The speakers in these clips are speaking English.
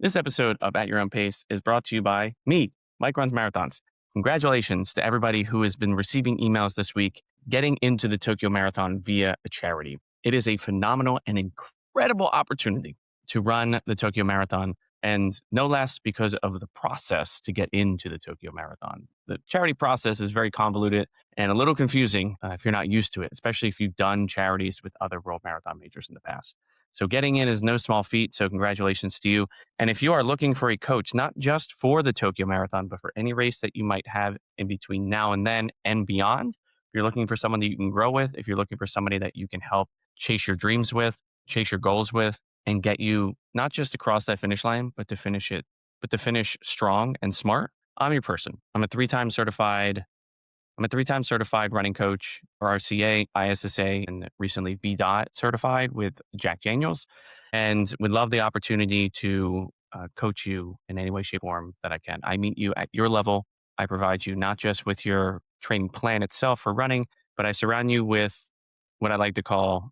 This episode of At Your Own Pace is brought to you by me, Mike Runs Marathons. Congratulations to everybody who has been receiving emails this week getting into the Tokyo Marathon via a charity. It is a phenomenal and incredible opportunity to run the Tokyo Marathon, and no less because of the process to get into the Tokyo Marathon. The charity process is very convoluted and a little confusing if you're not used to it, especially if you've done charities with other World Marathon majors in the past. So getting in is no small feat, so congratulations to you. And if you are looking for a coach, not just for the Tokyo Marathon, but for any race that you might have in between now and then and beyond, if you're looking for someone that you can grow with, if you're looking for somebody that you can help chase your dreams with, chase your goals with, and get you not just across that finish line, but to finish strong and smart, I'm your person. I'm a three-time certified running coach, RCA, ISSA, and recently VDOT certified with Jack Daniels, and would love the opportunity to coach you in any way, shape, or form that I can. I meet you at your level. I provide you not just with your training plan itself for running, but I surround you with what I like to call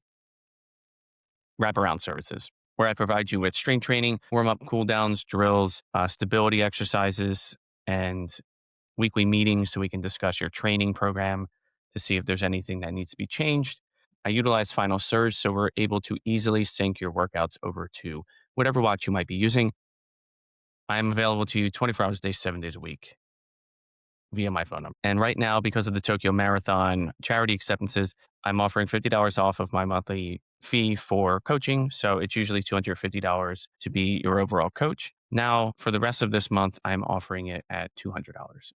wraparound services, where I provide you with strength training, warm-up, cool downs, drills, stability exercises, and weekly meetings so we can discuss your training program to see if there's anything that needs to be changed. I utilize Final Surge so we're able to easily sync your workouts over to whatever watch you might be using. I am available to you 24 hours a day, 7 days a week via my phone number. And right now, because of the Tokyo Marathon charity acceptances, I'm offering $50 off of my monthly fee for coaching. So it's usually $250 to be your overall coach. Now, for the rest of this month, I'm offering it at $200.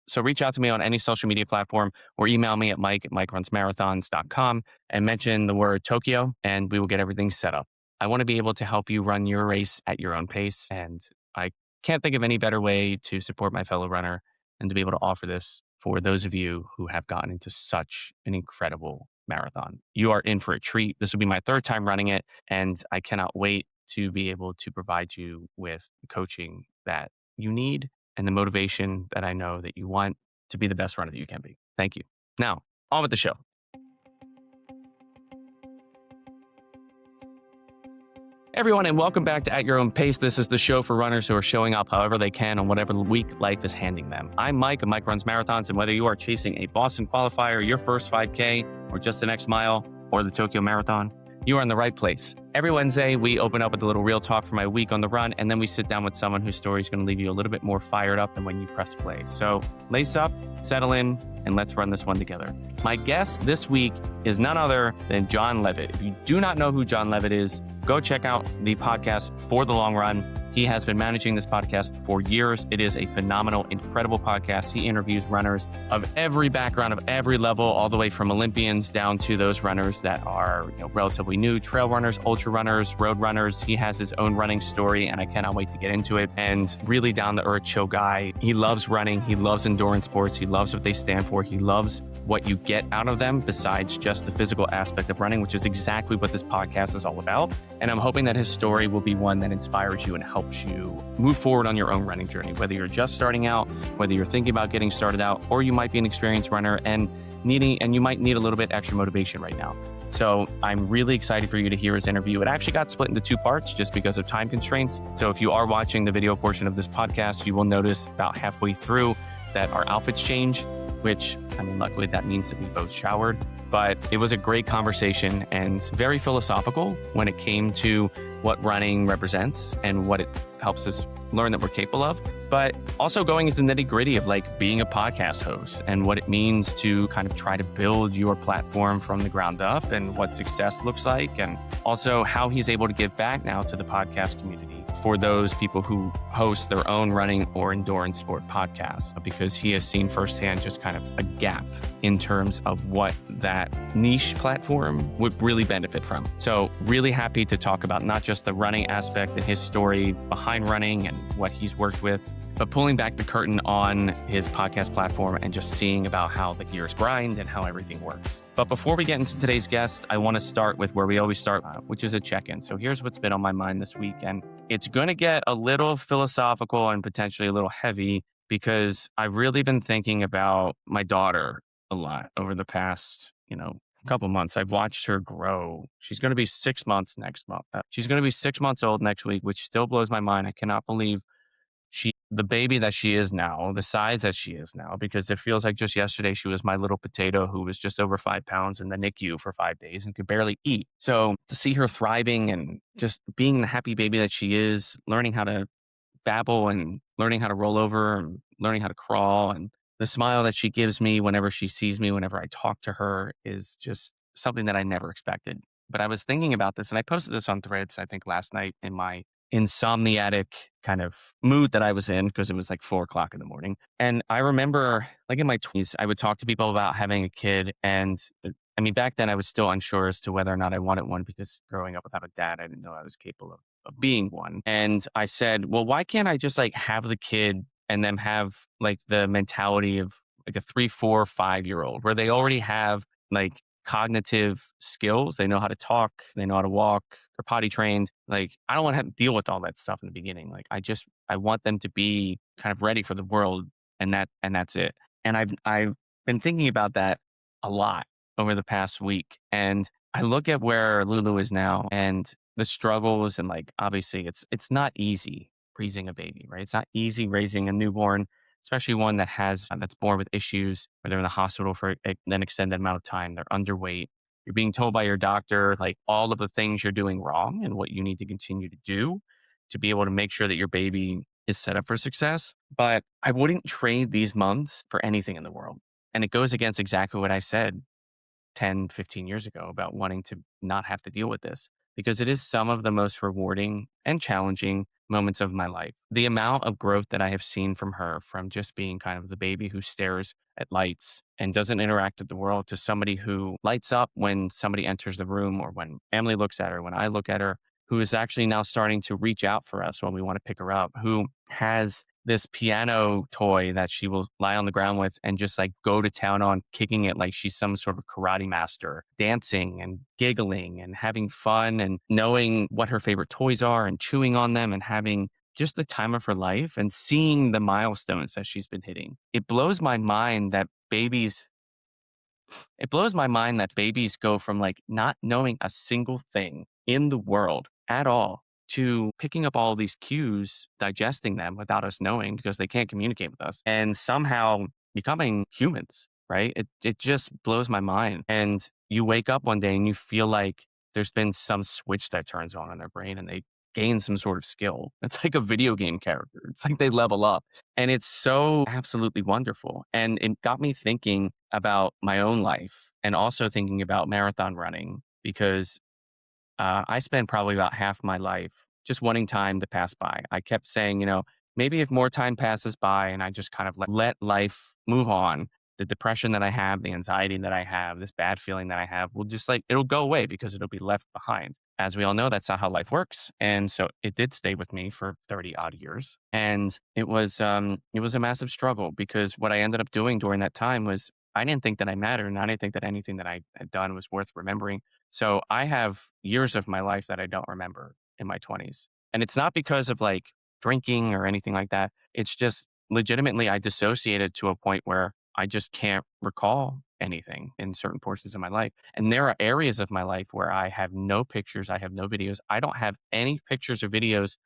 So reach out to me on any social media platform or email me at mike@mikerunsmarathons.com and mention the word Tokyo, and we will get everything set up. I want to be able to help you run your race at your own pace, and I can't think of any better way to support my fellow runner and to be able to offer this for those of you who have gotten into such an incredible marathon. You are in for a treat. This will be my third time running it, and I cannot wait to be able to provide you with the coaching that you need and the motivation that I know that you want to be the best runner that you can be. Thank you. Now, on with the show. Everyone, and welcome back to At Your Own Pace. This is the show for runners who are showing up however they can on whatever week life is handing them. I'm Mike, and Mike Runs Marathons, and whether you are chasing a Boston qualifier, your first 5K, or just the next mile, or the Tokyo Marathon, you are in the right place. Every Wednesday, we open up with a little real talk for my week on the run, and then we sit down with someone whose story is going to leave you a little bit more fired up than when you press play. So lace up, settle in, and let's run this one together. My guest this week is none other than Jon Levitt. If you do not know who Jon Levitt is, go check out the podcast For the Long Run. He has been managing this podcast for years. It is a phenomenal, incredible podcast. He interviews runners of every background, of every level, all the way from Olympians down to those runners that are relatively new, trail runners, ultra runners, road runners. He has his own running story, and I cannot wait to get into it. And really down to earth, chill guy. He loves running. He loves endurance sports. He loves what they stand for. He loves what you get out of them besides just the physical aspect of running, which is exactly what this podcast is all about. And I'm hoping that his story will be one that inspires you and helps you move forward on your own running journey, whether you're just starting out, whether you're thinking about getting started out, or you might be an experienced runner and you might need a little bit extra motivation right now. So I'm really excited for you to hear his interview. It actually got split into two parts just because of time constraints. So if you are watching the video portion of this podcast, you will notice about halfway through that our outfits change, which, luckily that means that we both showered. But it was a great conversation and very philosophical when it came to what running represents and what it helps us learn that we're capable of. But also going into the nitty gritty of being a podcast host and what it means to kind of try to build your platform from the ground up and what success looks like. And also how he's able to give back now to the podcast community for those people who host their own running or endurance sport podcasts, because he has seen firsthand just kind of a gap in terms of what that niche platform would really benefit from. So really happy to talk about not just the running aspect and his story behind running and what he's worked with, but pulling back the curtain on his podcast platform and just seeing about how the gears grind and how everything works. But before we get into today's guest, I want to start with where we always start, which is a check-in. So here's what's been on my mind this week. And it's going to get a little philosophical and potentially a little heavy because I've really been thinking about my daughter a lot over the past, a couple months. I've watched her grow. She's going to be 6 months next month. She's going to be 6 months old next week, which still blows my mind. I cannot believe the baby that she is now, the size that she is now, because it feels like just yesterday she was my little potato who was just over 5 pounds in the NICU for 5 days and could barely eat. So to see her thriving and just being the happy baby that she is, learning how to babble and learning how to roll over and learning how to crawl, and the smile that she gives me whenever she sees me, whenever I talk to her, is just something that I never expected. But I was thinking about this and I posted this on Threads, I think last night in my insomniatic kind of mood that I was in because it was like 4 o'clock in the morning. And I remember like in my 20s, I would talk to people about having a kid. And I mean, back then I was still unsure as to whether or not I wanted one because growing up without a dad, I didn't know I was capable of being one. And I said, well, why can't I just like have the kid and then have like the mentality of like a 3, 4, 5 year old where they already have like cognitive skills. They know how to talk, they know how to walk, they're potty trained. Like, I don't want to have to deal with all that stuff in the beginning. Like, I want them to be kind of ready for the world, and that's it. And I've been thinking about that a lot over the past week. And I look at where Lulu is now and the struggles, and like obviously it's not easy raising a baby, right? It's not easy raising a newborn, especially one that has that's born with issues, or they're in the hospital for an extended amount of time. They're underweight. You're being told by your doctor like all of the things you're doing wrong and what you need to continue to do to be able to make sure that your baby is set up for success. But I wouldn't trade these months for anything in the world. And it goes against exactly what I said 10, 15 years ago about wanting to not have to deal with this, because it is some of the most rewarding and challenging moments of my life. The amount of growth that I have seen from her, from just being kind of the baby who stares at lights and doesn't interact with the world, to somebody who lights up when somebody enters the room or when family looks at her, when I look at her, who is actually now starting to reach out for us when we want to pick her up, who has this piano toy that she will lie on the ground with and just like go to town on, kicking it like she's some sort of karate master, dancing and giggling and having fun and knowing what her favorite toys are and chewing on them and having just the time of her life and seeing the milestones that she's been hitting. It blows my mind that babies go from like not knowing a single thing in the world at all to picking up all these cues, digesting them without us knowing because they can't communicate with us, and somehow becoming humans, right? It just blows my mind. And you wake up one day and you feel like there's been some switch that turns on in their brain and they gain some sort of skill. It's like a video game character. It's like they level up. And it's so absolutely wonderful. And it got me thinking about my own life and also thinking about marathon running, because I spent probably about half my life just wanting time to pass by. I kept saying, maybe if more time passes by and I just kind of let life move on, the depression that I have, the anxiety that I have, this bad feeling that I have will just like, it'll go away because it'll be left behind. As we all know, that's not how life works. And so it did stay with me for 30 odd years. And it was a massive struggle because what I ended up doing during that time was I didn't think that I mattered, and I didn't think that anything that I had done was worth remembering. So I have years of my life that I don't remember in my 20s. And it's not because of like drinking or anything like that. It's just legitimately I dissociated to a point where I just can't recall anything in certain portions of my life. And there are areas of my life where I have no pictures, I have no videos. I don't have any pictures or videos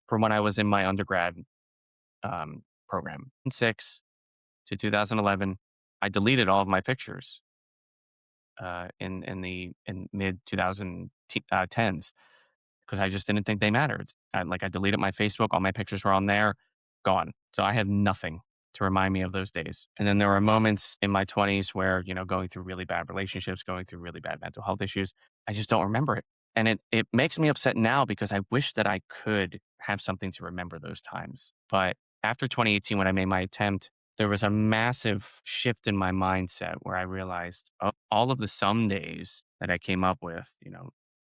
from when I was in my undergrad program. In 6 to 2011, I deleted all of my pictures in mid 2010s because I just didn't think they mattered. I deleted my Facebook, all my pictures were on there, gone. So I had nothing to remind me of those days. And then there were moments in my 20s where, going through really bad relationships, going through really bad mental health issues, I just don't remember it. And it makes me upset now because I wish that I could have something to remember those times. But after 2018, when I made my attempt, there was a massive shift in my mindset where I realized all of the some days that I came up with,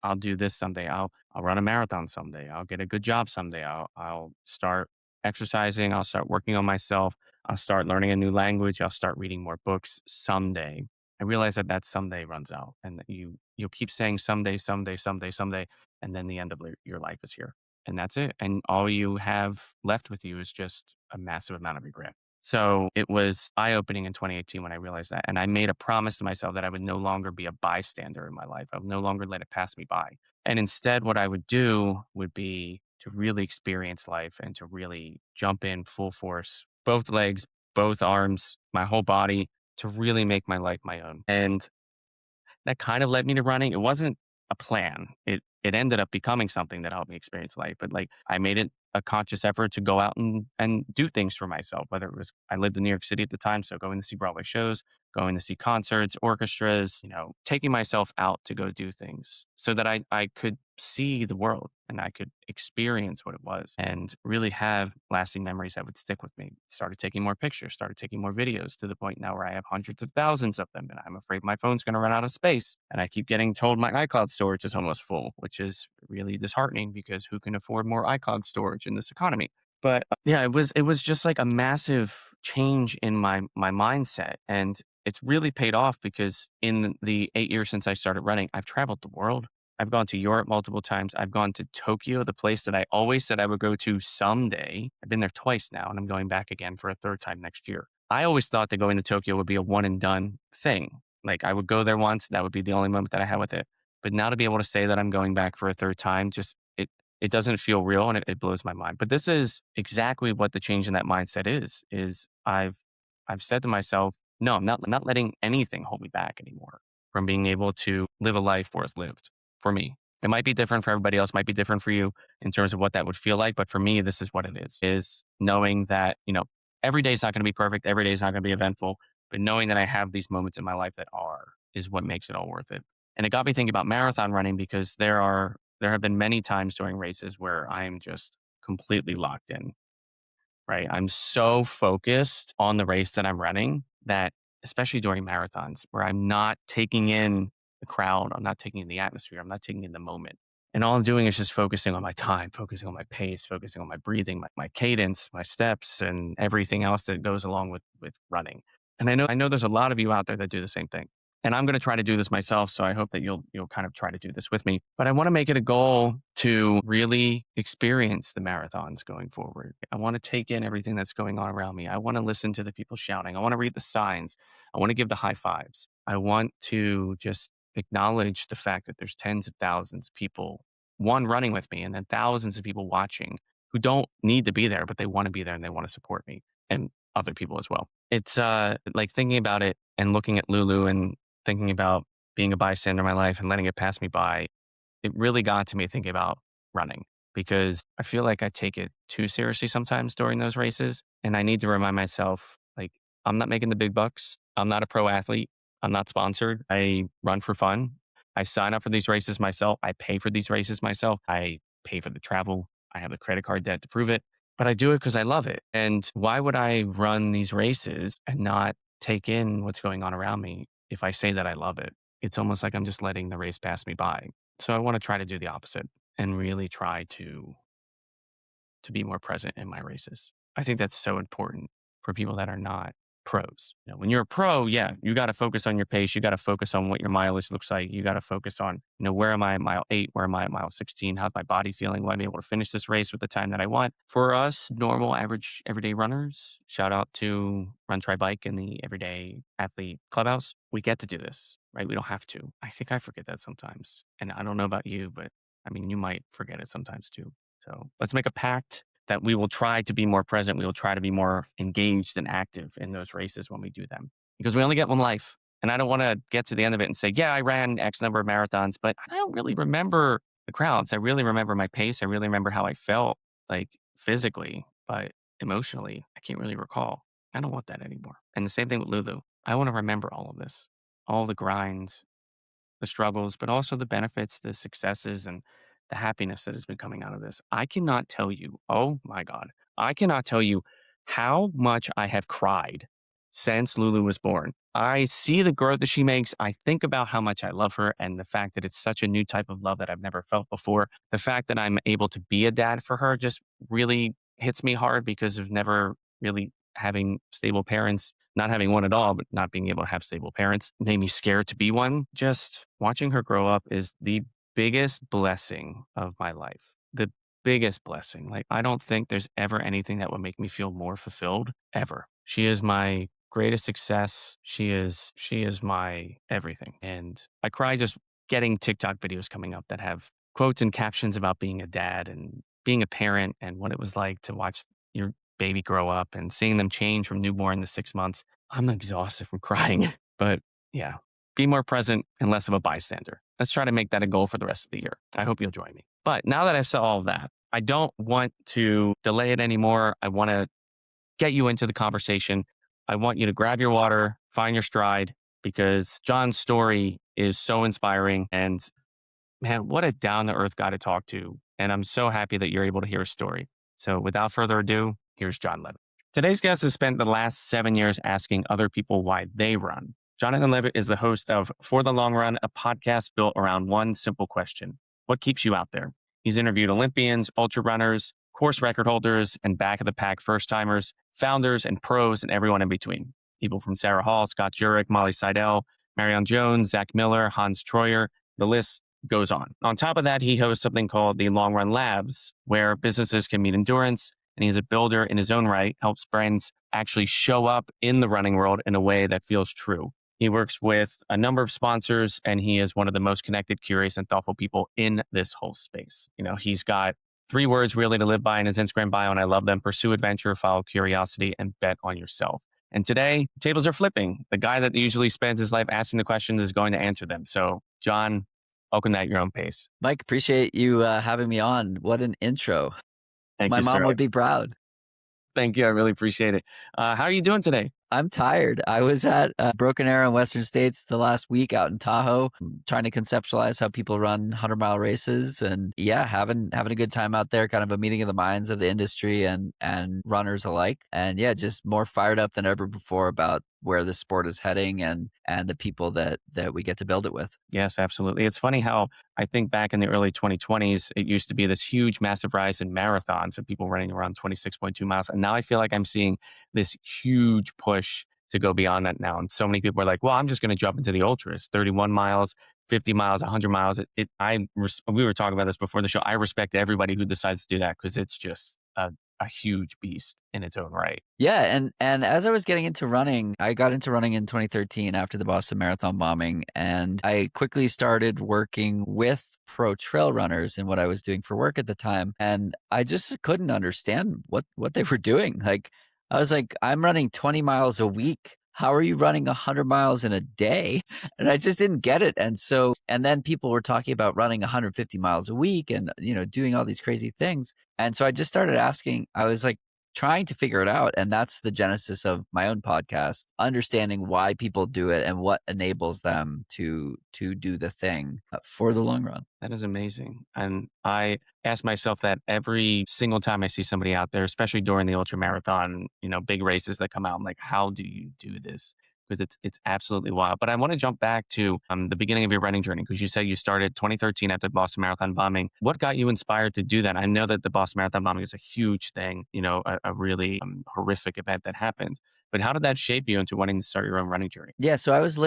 I'll do this someday. I'll run a marathon someday. I'll get a good job someday. I'll start exercising. I'll start working on myself. I'll start learning a new language. I'll start reading more books someday. I realize that someday runs out, and that you'll keep saying someday, someday, someday, someday, and then the end of your life is here, and that's it. And all you have left with you is just a massive amount of regret. So it was eye opening in 2018 when I realized that. And I made a promise to myself that I would no longer be a bystander in my life. I would no longer let it pass me by. And instead, what I would do would be to really experience life and to really jump in full force, both legs, both arms, my whole body, to really make my life my own. And that kind of led me to running. It wasn't a plan. It ended up becoming something that helped me experience life. But like I made it a conscious effort to go out and do things for myself. Whether it was I lived in New York City at the time, so going to see Broadway shows, going to see concerts, orchestras, taking myself out to go do things so that I could see the world and I could experience what it was and really have lasting memories that would stick with me. Started taking more pictures, started taking more videos to the point now where I have hundreds of thousands of them and I'm afraid my phone's going to run out of space. And I keep getting told my iCloud storage is almost full, which is really disheartening because who can afford more iCloud storage in this economy? But yeah, it was just like a massive change in my mindset. And it's really paid off because in the 8 years since I started running, I've traveled the world. I've gone to Europe multiple times. I've gone to Tokyo, the place that I always said I would go to someday. I've been there twice now, and I'm going back again for a third time next year. I always thought that going to Tokyo would be a one and done thing. Like I would go there once, that would be the only moment that I had with it. But now to be able to say that I'm going back for a third time, just it doesn't feel real and it blows my mind. But this is exactly what the change in that mindset is I've said to myself, no, I'm not letting anything hold me back anymore from being able to live a life worth lived for me. It might be different for everybody else, might be different for you in terms of what that would feel like. But for me, this is what it is knowing that, every day is not going to be perfect. Every day is not going to be eventful, but knowing that I have these moments in my life that are is what makes it all worth it. And it got me thinking about marathon running because there have been many times during races where I am just completely locked in, right? I'm so focused on the race that I'm running that, especially during marathons, where I'm not taking in the crowd, I'm not taking in the atmosphere, I'm not taking in the moment. And all I'm doing is just focusing on my time, focusing on my pace, focusing on my breathing, my cadence, my steps, and everything else that goes along with running. And I know there's a lot of you out there that do the same thing. And I'm going to try to do this myself. So I hope that you'll kind of try to do this with me. But I want to make it a goal to really experience the marathons going forward. I want to take in everything that's going on around me. I want to listen to the people shouting. I want to read the signs. I want to give the high fives. I want to just acknowledge the fact that there's tens of thousands of people, one running with me, and then thousands of people watching who don't need to be there, but they want to be there and they want to support me and other people as well. It's like thinking about it and looking at Lulu and thinking about being a bystander in my life and letting it pass me by, it really got to me thinking about running because I feel like I take it too seriously sometimes during those races. And I need to remind myself, like, I'm not making the big bucks. I'm not a pro athlete. I'm not sponsored. I run for fun. I sign up for these races myself. I pay for these races myself. I pay for the travel. I have a credit card debt to prove it, but I do it because I love it. And why would I run these races and not take in what's going on around me if I say that I love it? It's almost like I'm just letting the race pass me by. So I want to try to do the opposite and really try to be more present in my races. I think that's so important for people that are not pros. When you're a pro, yeah, you got to focus on your pace. You got to focus on what your mileage looks like. You got to focus on, where am I at mile 8? Where am I at mile 16? How's my body feeling? Will I be able to finish this race with the time that I want? For us, normal, average, everyday runners, shout out to Run, Try, Bike in the Everyday Athlete Clubhouse. We get to do this, right? We don't have to. I think I forget that sometimes. And I don't know about you, but I mean, you might forget it sometimes too. So let's make a pact that we will try to be more present. We will try to be more engaged and active in those races when we do them because we only get one life. And I don't want to get to the end of it and say, yeah, I ran X number of marathons, but I don't really remember the crowds. I really remember my pace. I really remember how I felt like physically, but emotionally, I can't really recall. I don't want that anymore. And the same thing with Lulu. I want to remember all of this, all the grind, the struggles, but also the benefits, the successes, and the happiness that has been coming out of this. I cannot tell you, oh my God, I cannot tell you how much I have cried since Lulu was born. I see the growth that she makes. I think about how much I love her and the fact that it's such a new type of love that I've never felt before. The fact that I'm able to be a dad for her just really hits me hard because of never really having stable parents, not having one at all, but not being able to have stable parents made me scared to be one. Just watching her grow up is the biggest blessing of my life. The biggest blessing. Like, I don't think there's ever anything that would make me feel more fulfilled ever. She is my greatest success. She is my everything. And I cry just getting TikTok videos coming up that have quotes and captions about being a dad and being a parent and what it was like to watch your baby grow up and seeing them change from newborn to 6 months. I'm exhausted from crying. But yeah, be more present and less of a bystander. Let's try to make that a goal for the rest of the year. I hope you'll join me. But now that I've said all of that, I don't want to delay it anymore. I want to get you into the conversation. I want you to grab your water, find your stride, because Jon's story is so inspiring. And man, what a down to earth guy to talk to. And I'm so happy that you're able to hear his story. So without further ado, here's Jon Levitt. Today's guest has spent the last 7 years asking other people why they run. Jonathan Levitt is the host of For the Long Run, a podcast built around one simple question: what keeps you out there? He's interviewed Olympians, ultrarunners, course record holders, and back of the pack first timers, founders and pros, and everyone in between. People from Sarah Hall, Scott Jurek, Molly Seidel, Marion Jones, Zach Miller, Hans Troyer. The list goes on. On top of that, he hosts something called the Long Run Labs, where businesses can meet endurance. And he's a builder in his own right, helps brands actually show up in the running world in a way that feels true. He works with a number of sponsors, and he is one of the most connected, curious, and thoughtful people in this whole space. He's got 3 words really to live by in his Instagram bio, and I love them: pursue adventure, follow curiosity, and bet on yourself. And today, tables are flipping. The guy that usually spends his life asking the questions is going to answer them. So, Jon, welcome at your own pace. Mike, appreciate you having me on. What an intro. Thank My you, mom sir. would be proud. Thank you. I really appreciate it. How are you doing today? I'm tired. I was at Broken Arrow in Western States the last week out in Tahoe, trying to conceptualize how people run 100-mile races, and having a good time out there, kind of a meeting of the minds of the industry and runners alike. And just more fired up than ever before about where the sport is heading and the people that we get to build it with. Yes, absolutely. It's funny how I think back in the early 2020s, it used to be this huge, massive rise in marathons and people running around 26.2 miles. And now I feel like I'm seeing this huge push to go beyond that now. And so many people are like, well, I'm just going to jump into the ultras, 31 miles, 50 miles, 100 miles. We were talking about this before the show. I respect everybody who decides to do that because it's just a huge beast in its own right. Yeah, and as I was getting into running, I got into running in 2013 after the Boston Marathon bombing, and I quickly started working with pro trail runners in what I was doing for work at the time, and I just couldn't understand what they were doing. Like, I was like, I'm running 20 miles a week. How are you running 100 miles in a day? And I just didn't get it. And then people were talking about running 150 miles a week and, doing all these crazy things. And so I just started asking, I was like, trying to figure it out. And that's the genesis of my own podcast, understanding why people do it and what enables them to do the thing for the long run. That is amazing. And I ask myself that every single time I see somebody out there, especially during the ultra marathon, big races that come out. I'm like, how do you do this? Because it's absolutely wild. But I want to jump back to the beginning of your running journey, because you said you started 2013 after the Boston Marathon bombing. What got you inspired to do that? I know that the Boston Marathon bombing is a huge thing, a really horrific event that happened. But how did that shape you into wanting to start your own running journey? Yeah, so I was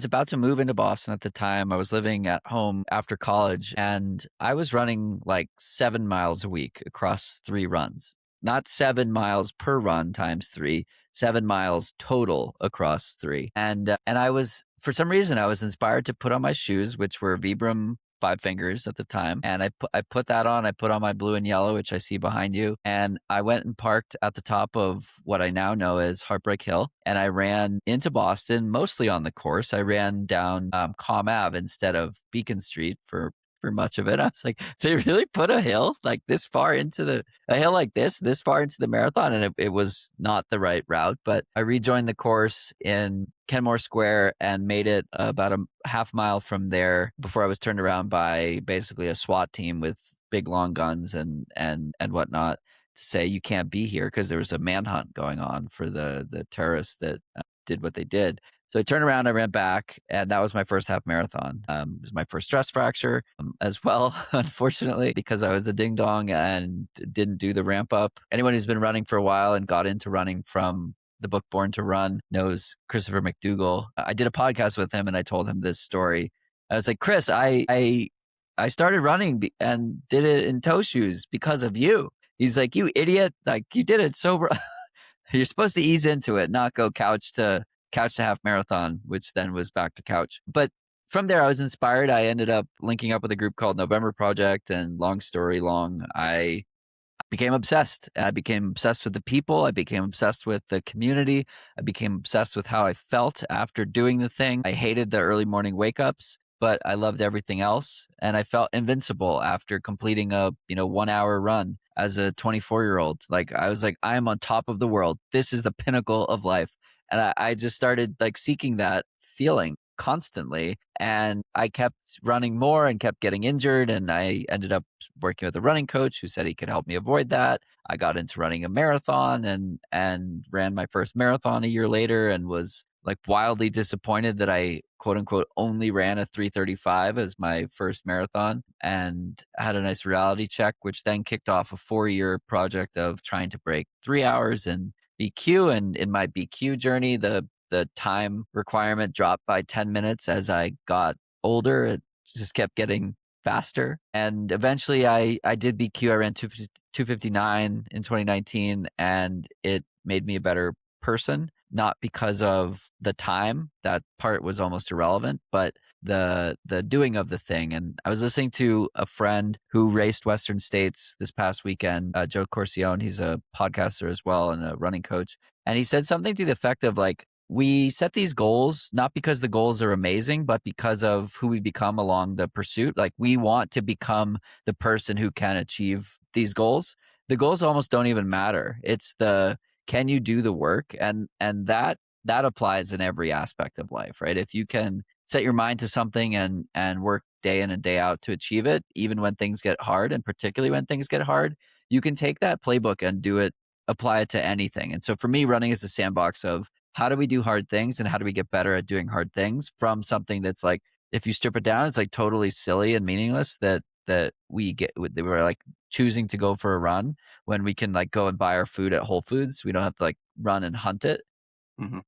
about to move into Boston at the time. I was living at home after college, and I was running like 7 miles a week across 3 runs. Not 7 miles per run times 3, 7 miles total across 3. And I was, for some reason, I was inspired to put on my shoes, which were Vibram 5 Fingers at the time. And I put that on. I put on my blue and yellow, which I see behind you. And I went and parked at the top of what I now know as Heartbreak Hill. And I ran into Boston, mostly on the course. I ran down Comm Ave instead of Beacon Street for much of it. I was like, they really put a hill like this far into a hill like this far into the marathon? And it was not the right route. But I rejoined the course in Kenmore Square and made it about a half mile from there before I was turned around by basically a SWAT team with big long guns and whatnot to say you can't be here, because there was a manhunt going on for the terrorists that did what they did. So I turned around, I ran back, and that was my first half marathon. It was my first stress fracture as well, unfortunately, because I was a ding dong and didn't do the ramp up. Anyone who's been running for a while and got into running from the book Born to Run knows Christopher McDougall. I did a podcast with him and I told him this story. I was like, Chris, I started running and did it in toe shoes because of you. He's like, you idiot. Like, you did it sober. You're supposed to ease into it, not go couch to half marathon, which then was back to couch. But from there, I was inspired. I ended up linking up with a group called November Project, and long story long, I became obsessed. I became obsessed with the people. I became obsessed with the community. I became obsessed with how I felt after doing the thing. I hated the early morning wake ups, but I loved everything else. And I felt invincible after completing a 1 hour run as a 24-year-old. Like I was like, I am on top of the world. This is the pinnacle of life. And I just started like seeking that feeling constantly. And I kept running more and kept getting injured. And I ended up working with a running coach who said he could help me avoid that. I got into running a marathon and ran my first marathon a year later and was like wildly disappointed that I quote unquote only ran a 3:35 as my first marathon, and had a nice reality check, which then kicked off a 4-year project of trying to break 3 hours in BQ. And in my BQ journey, the time requirement dropped by 10 minutes as I got older. It just kept getting faster. And eventually I did BQ. I ran 259 in 2019, and it made me a better person, not because of the time. That part was almost irrelevant, but the doing of the thing. And I was listening to a friend who raced Western States this past weekend, Joe Corcione. He's a podcaster as well and a running coach. And he said something to the effect of like, we set these goals not because the goals are amazing, but because of who we become along the pursuit. Like we want to become the person who can achieve these goals. The goals almost don't even matter. It's the, can you do the work? And that applies in every aspect of life, right? If you can set your mind to something and work day in and day out to achieve it, even when things get hard, and particularly when things get hard, you can take that playbook and do it, apply it to anything. And so for me, running is a sandbox of how do we do hard things and how do we get better at doing hard things, from something that's like, if you strip it down, it's like totally silly and meaningless that we're like choosing to go for a run when we can like go and buy our food at Whole Foods. We don't have to like run and hunt it. Mm-hmm.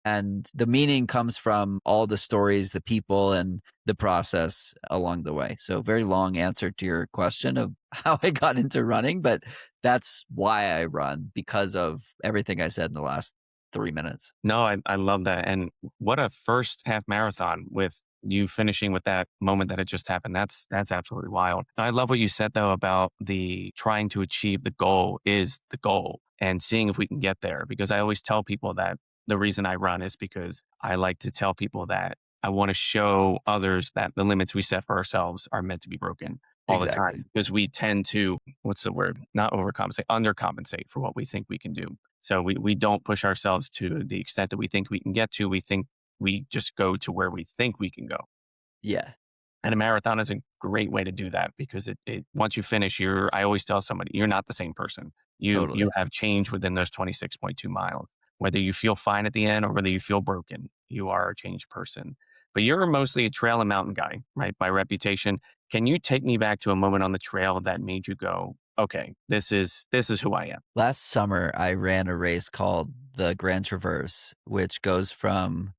And the meaning comes from all the stories, the people, and the process along the way. So very long answer to your question of how I got into running, but that's why I run, because of everything I said in the last 3 minutes. No, I love that. And what a first half marathon with you finishing with that moment that it just happened. That's absolutely wild. I love what you said though about the trying to achieve the goal is the goal and seeing if we can get there. Because I always tell people that the reason I run is because I like to tell people that I want to show others that the limits we set for ourselves are meant to be broken all the Exactly. time. Because we tend to, what's the word? Not overcompensate, undercompensate for what we think we can do. So we don't push ourselves to the extent that we think we can get to. We think we just go to where we think we can go. Yeah, And a marathon is a great way to do that because it once you finish, I always tell somebody, you're not the same person. You totally. have changed within those 26.2 miles. Whether you feel fine at the end or whether you feel broken, you are a changed person. But you're mostly a trail and mountain guy, right? By reputation. Can you take me back to a moment on the trail that made you go, okay, this is who I am? Last summer, I ran a race called the Grand Traverse, which goes from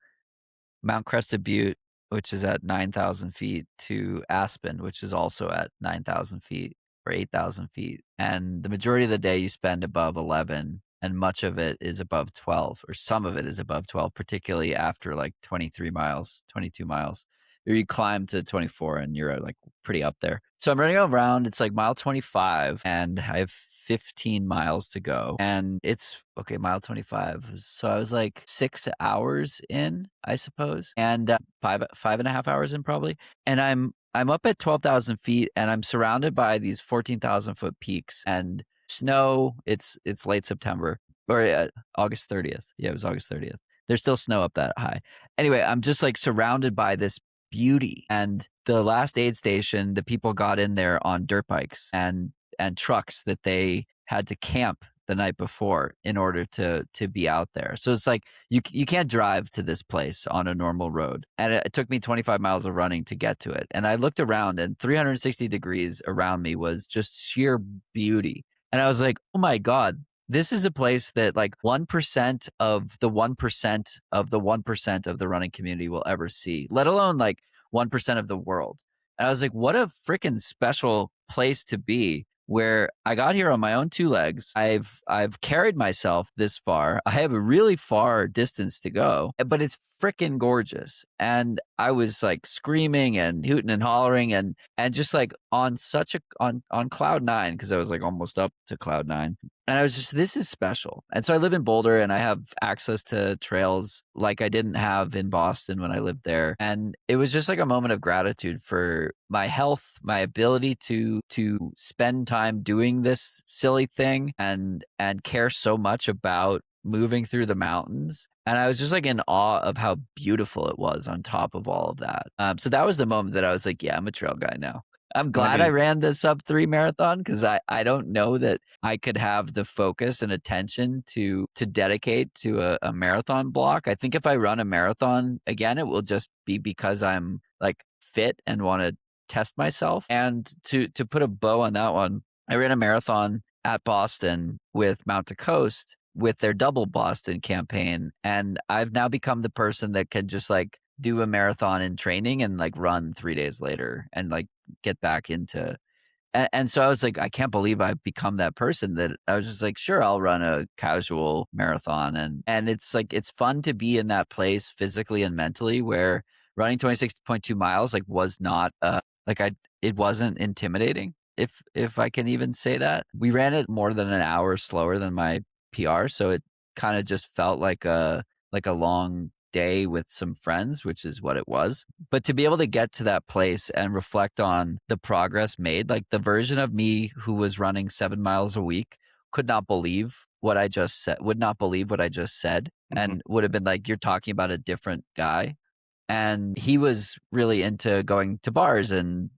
Mount Crested Butte, which is at 9,000 feet, to Aspen, which is also at 9,000 feet or 8,000 feet. And the majority of the day you spend above 11, and much of it is above 12, or some of it is above 12, particularly after like 23 miles, 22 miles. Or you climb to 24 and you're like pretty up there. So I'm running around. It's like mile 25 and I have 15 miles to go. And it's okay, mile 25. So I was like 6 hours in, I suppose, and 5.5 hours in probably. And I'm up at 12,000 feet and I'm surrounded by these 14,000 foot peaks and snow. It's late September or August 30th. Yeah, it was August 30th. There's still snow up that high. Anyway, I'm just like surrounded by this beauty. And the last aid station, the people got in there on dirt bikes and trucks that they had to camp the night before in order to be out there. So it's like you can't drive to this place on a normal road. And it took me 25 miles of running to get to it. And I looked around and 360 degrees around me was just sheer beauty. And I was like, oh my God, this is a place that like 1% of the 1% of the 1% of the running community will ever see, let alone like 1% of the world. And I was like, what a freaking special place to be where I got here on my own two legs. I've carried myself this far. I have a really far distance to go, but it's freaking gorgeous. And I was like screaming and hooting and hollering and just like on such a on cloud nine, because I was like almost up to cloud nine. And I was just, this is special. And so I live in Boulder and I have access to trails like I didn't have in Boston when I lived there. And it was just like a moment of gratitude for my health, my ability to spend time doing this silly thing and care so much about moving through the mountains. And I was just like in awe of how beautiful it was on top of all of that. So that was the moment that I was like, yeah, I'm a trail guy now. I'm glad I ran the sub-3 marathon, because I don't know that I could have the focus and attention to dedicate to a marathon block. I think if I run a marathon again, it will just be because I'm like fit and want to test myself. And to put a bow on that one, I ran a marathon at Boston with Mount to Coast with their Double Boston campaign. And I've now become the person that can just like do a marathon in training and like run 3 days later and like get back into. And so I was like, I can't believe I've become that person, that I was just like, sure, I'll run a casual marathon. And it's like, it's fun to be in that place physically and mentally where running 26.2 miles like was not it wasn't intimidating, if I can even say that. We ran it more than an hour slower than my PR, so it kind of just felt like a long day with some friends, which is what it was. But to be able to get to that place and reflect on the progress made, like the version of me who was running 7 miles a week could not believe what I just said, and would have been like, you're talking about a different guy. And he was really into going to bars and,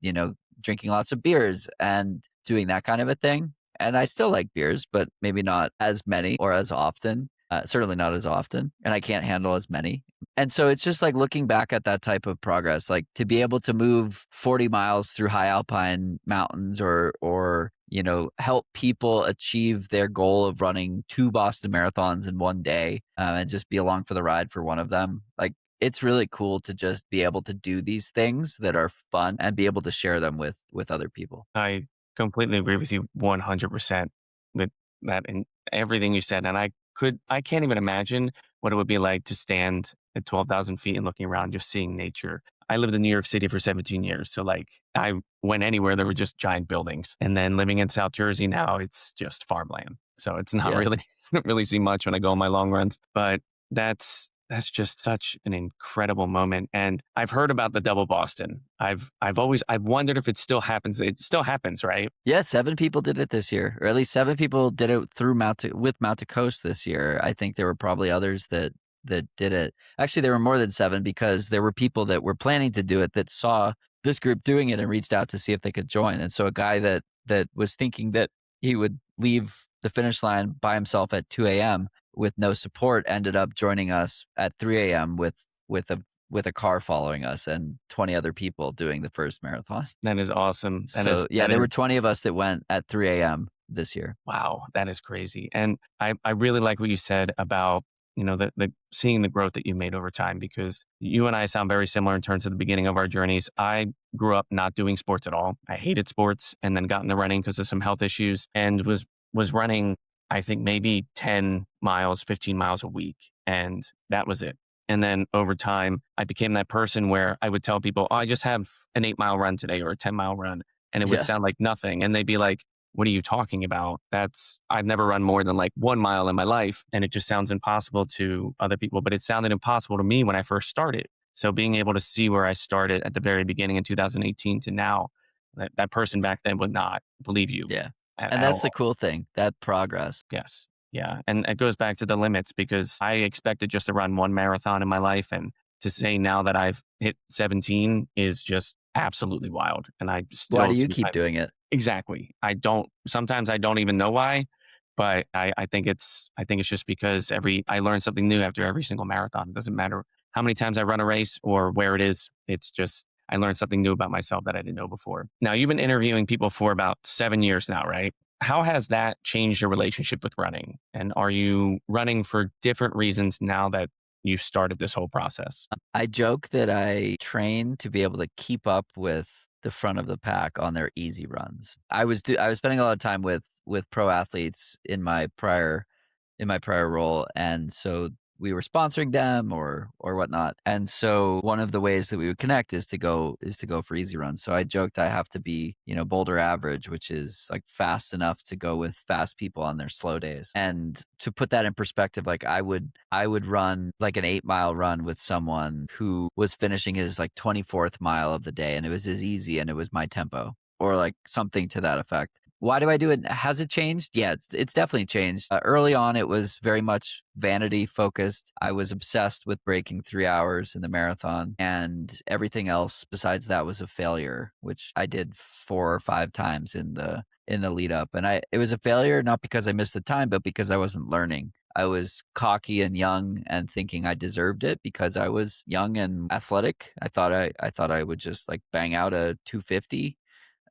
drinking lots of beers and doing that kind of a thing. And I still like beers, but maybe not as many or as often. Certainly not as often. And I can't handle as many. And so it's just like looking back at that type of progress, like to be able to move 40 miles through high alpine mountains or help people achieve their goal of running 2 Boston marathons in one day and just be along for the ride for one of them. Like, it's really cool to just be able to do these things that are fun and be able to share them with other people. I completely agree with you 100% with that and everything you said. And I can't even imagine what it would be like to stand at 12,000 feet and looking around, just seeing nature. I lived in New York City for 17 years. So like I went anywhere, there were just giant buildings. And then living in South Jersey now, it's just farmland. So it's not Yeah. really, I don't really see much when I go on my long runs, but that's just such an incredible moment. And I've heard about the Double Boston. I've wondered if it still happens. It still happens, right? Yeah, 7 people did it this year, or at least 7 people did it through Mount to Coast this year. I think there were probably others that did it. Actually, there were more than 7, because there were people that were planning to do it that saw this group doing it and reached out to see if they could join. And so a guy that was thinking that he would leave the finish line by himself at 2 a.m. with no support ended up joining us at 3 a.m. with a car following us and 20 other people doing the first marathon. That is awesome. There were 20 of us that went at 3 a.m. this year. Wow, that is crazy. And I really like what you said about, the seeing the growth that you made over time, because you and I sound very similar in terms of the beginning of our journeys. I grew up not doing sports at all. I hated sports and then got into running because of some health issues and was running, I think maybe 10 miles, 15 miles a week. And that was it. And then over time, I became that person where I would tell people, oh, I just have an 8-mile run today or a 10-mile run. And it would sound like nothing. And they'd be like, what are you talking about? I've never run more than like 1 mile in my life. And it just sounds impossible to other people, but it sounded impossible to me when I first started. So being able to see where I started at the very beginning in 2018 to now, that person back then would not believe you. Yeah. And that's the cool thing, that progress. Yes. Yeah. And it goes back to the limits, because I expected just to run 1 marathon in my life. And to say now that I've hit 17 is just absolutely wild. And I still. Why do you keep doing it? Exactly. Sometimes I don't even know why, but I think it's just because I learn something new after every single marathon. It doesn't matter how many times I run a race or where it is. It's just, I learned something new about myself that I didn't know before. Now, you've been interviewing people for about 7 years now, right? How has that changed your relationship with running? And are you running for different reasons now that you started this whole process? I joke that I train to be able to keep up with the front of the pack on their easy runs. I was spending a lot of time with pro athletes in my prior role, and so we were sponsoring them or whatnot. And so one of the ways that we would connect is to go for easy runs. So I joked I have to be, Boulder average, which is like fast enough to go with fast people on their slow days. And to put that in perspective, like I would run like an 8-mile run with someone who was finishing his like 24th mile of the day, and it was as easy and it was my tempo, or like something to that effect. Why do I do it? Has it changed? Yeah, it's definitely changed. Early on, it was very much vanity focused. I was obsessed with breaking 3 hours in the marathon, and everything else besides that was a failure, which I did 4 or 5 times in the lead up. And it was a failure not because I missed the time, but because I wasn't learning. I was cocky and young and thinking I deserved it because I was young and athletic. I thought I would just like bang out a 250.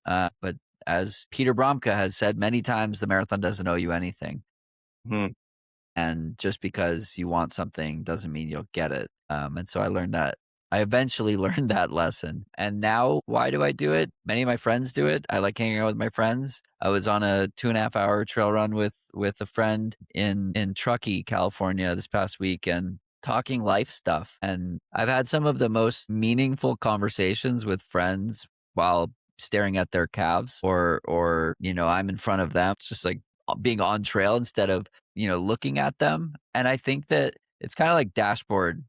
But as Peter Bromka has said many times, the marathon doesn't owe you anything. Hmm. And just because you want something doesn't mean you'll get it. And so I eventually learned that lesson. And now, why do I do it? Many of my friends do it. I like hanging out with my friends. I was on a 2.5-hour trail run with a friend in Truckee, California this past week, and talking life stuff. And I've had some of the most meaningful conversations with friends while staring at their calves, or I'm in front of them. It's just like being on trail instead of looking at them. And I think that it's kind of like dashboard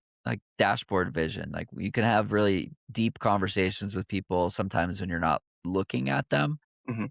vision. Like you can have really deep conversations with people sometimes when you're not looking at them. Hmm.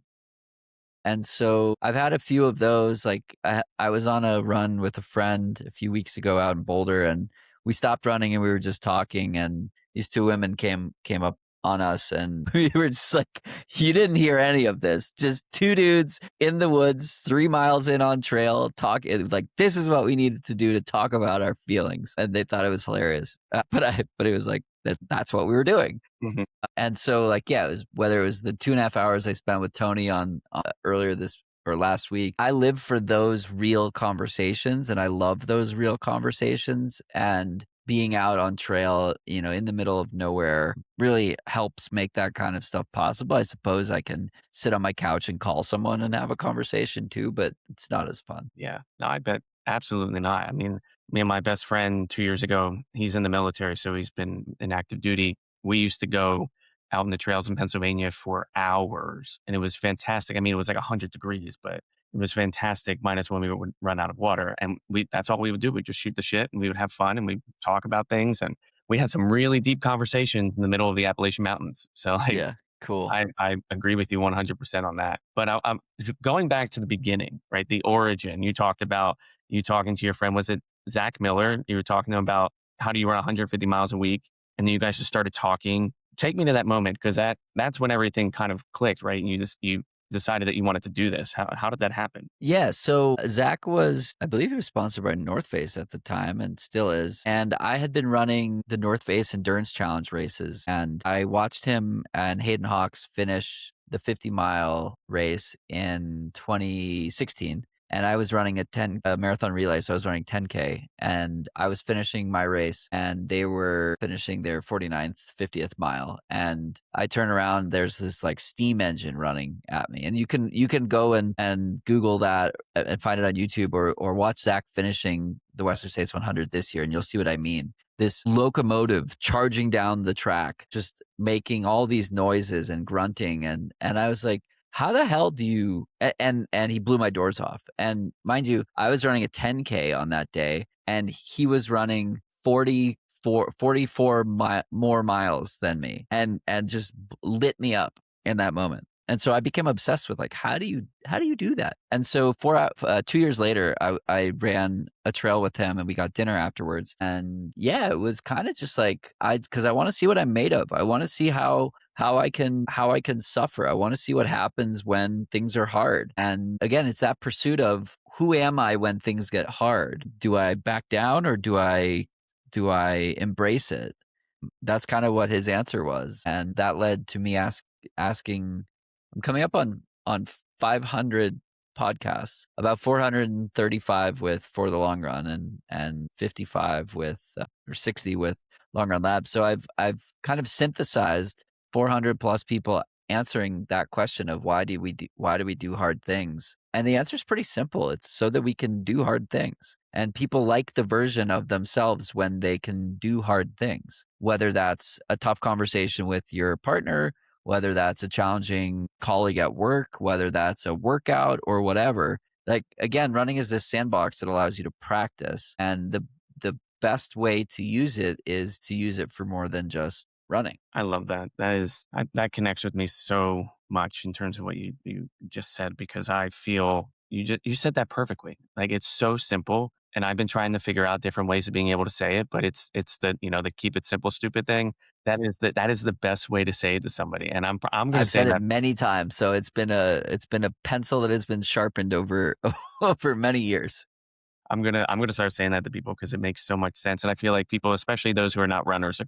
And so I've had a few of those. Like I was on a run with a friend a few weeks ago out in Boulder, and we stopped running and we were just talking, and these 2 women came up on us, and we were just like, you didn't hear any of this. Just 2 dudes in the woods, 3 miles in on trail, talking like this is what we needed to do to talk about our feelings. And they thought it was hilarious. But it was like, that's what we were doing. Hmm. And so like, yeah, whether it was the 2.5 hours I spent with Tony on earlier this or last week, I live for those real conversations, and I love those real conversations. And being out on trail, in the middle of nowhere really helps make that kind of stuff possible. I suppose I can sit on my couch and call someone and have a conversation too, but it's not as fun. Yeah. No, I bet absolutely not. I mean, me and my best friend 2 years ago, he's in the military, so he's been in active duty. We used to go out in the trails in Pennsylvania for hours, and it was fantastic. I mean, it was like 100 degrees, but it was fantastic, minus when we would run out of water. And that's all we would do. We'd just shoot the shit, and we would have fun, and we'd talk about things. And we had some really deep conversations in the middle of the Appalachian Mountains. So like, Yeah, cool. I agree with you 100% on that. But I'm going back to the beginning, right? The origin. You talked about you talking to your friend. Was it Zach Miller? You were talking to him about how do you run 150 miles a week, and then you guys just started talking. Take me to that moment, because that's when everything kind of clicked, right? And you decided that you wanted to do this. How did that happen? Yeah, so Zach I believe he was sponsored by North Face at the time and still is. And I had been running the North Face Endurance Challenge races, and I watched him and Hayden Hawks finish the 50-mile race in 2016. And I was running a marathon relay, so I was running 10K, and I was finishing my race, and they were finishing their 49th, 50th mile. And I turn around, there's this like steam engine running at me, and you can go and Google that and find it on YouTube, or watch Zach finishing the Western States 100 this year, and you'll see what I mean. This locomotive charging down the track, just making all these noises and grunting, and I was like, how the hell do you and he blew my doors off. And mind you, I was running a 10K on that day, and he was running 44 more miles than me, and just lit me up in that moment. And so I became obsessed with like, how do you do that? And so 2 years later, I ran a trail with him, and we got dinner afterwards. And yeah, it was kind of just like, because I want to see what I'm made of. I want to see how I can suffer. I want to see what happens when things are hard. And again, it's that pursuit of, who am I when things get hard? Do I back down, or do I embrace it? That's kind of what his answer was. And that led to me asking, I'm coming up on 500 podcasts, about 435 with For the Long Run, and 55 with or 60 with Long Run Labs. So I've kind of synthesized 400 plus people answering that question of why do we do hard things? And the answer is pretty simple. It's so that we can do hard things. And people like the version of themselves when they can do hard things, whether that's a tough conversation with your partner, whether that's a challenging colleague at work, whether that's a workout or whatever. Like, again, running is this sandbox that allows you to practice. And the best way to use it is to use it for more than just running. I love that. That connects with me so much in terms of what you just said, because I feel you said that perfectly. Like, it's so simple, and I've been trying to figure out different ways of being able to say it, but it's the, the keep it simple stupid thing. That is the best way to say it to somebody, and I'm going to I've say said it that. many times, so it's been a pencil that has been sharpened over over many years. I'm gonna start saying that to people because it makes so much sense, and I feel like people, especially those who are not runners, they're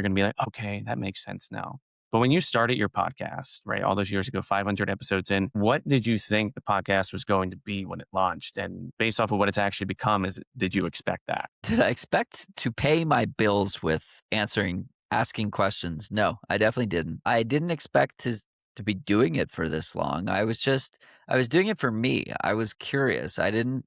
going to be like, okay, that makes sense now. But when you started your podcast, right, all those years ago, 500 episodes in, what did you think the podcast was going to be when it launched? And based off of what it's actually become, did you expect that? Did I expect to pay my bills with asking questions? No, I definitely didn't. I didn't expect to be doing it for this long. I was doing it for me. I was curious. I didn't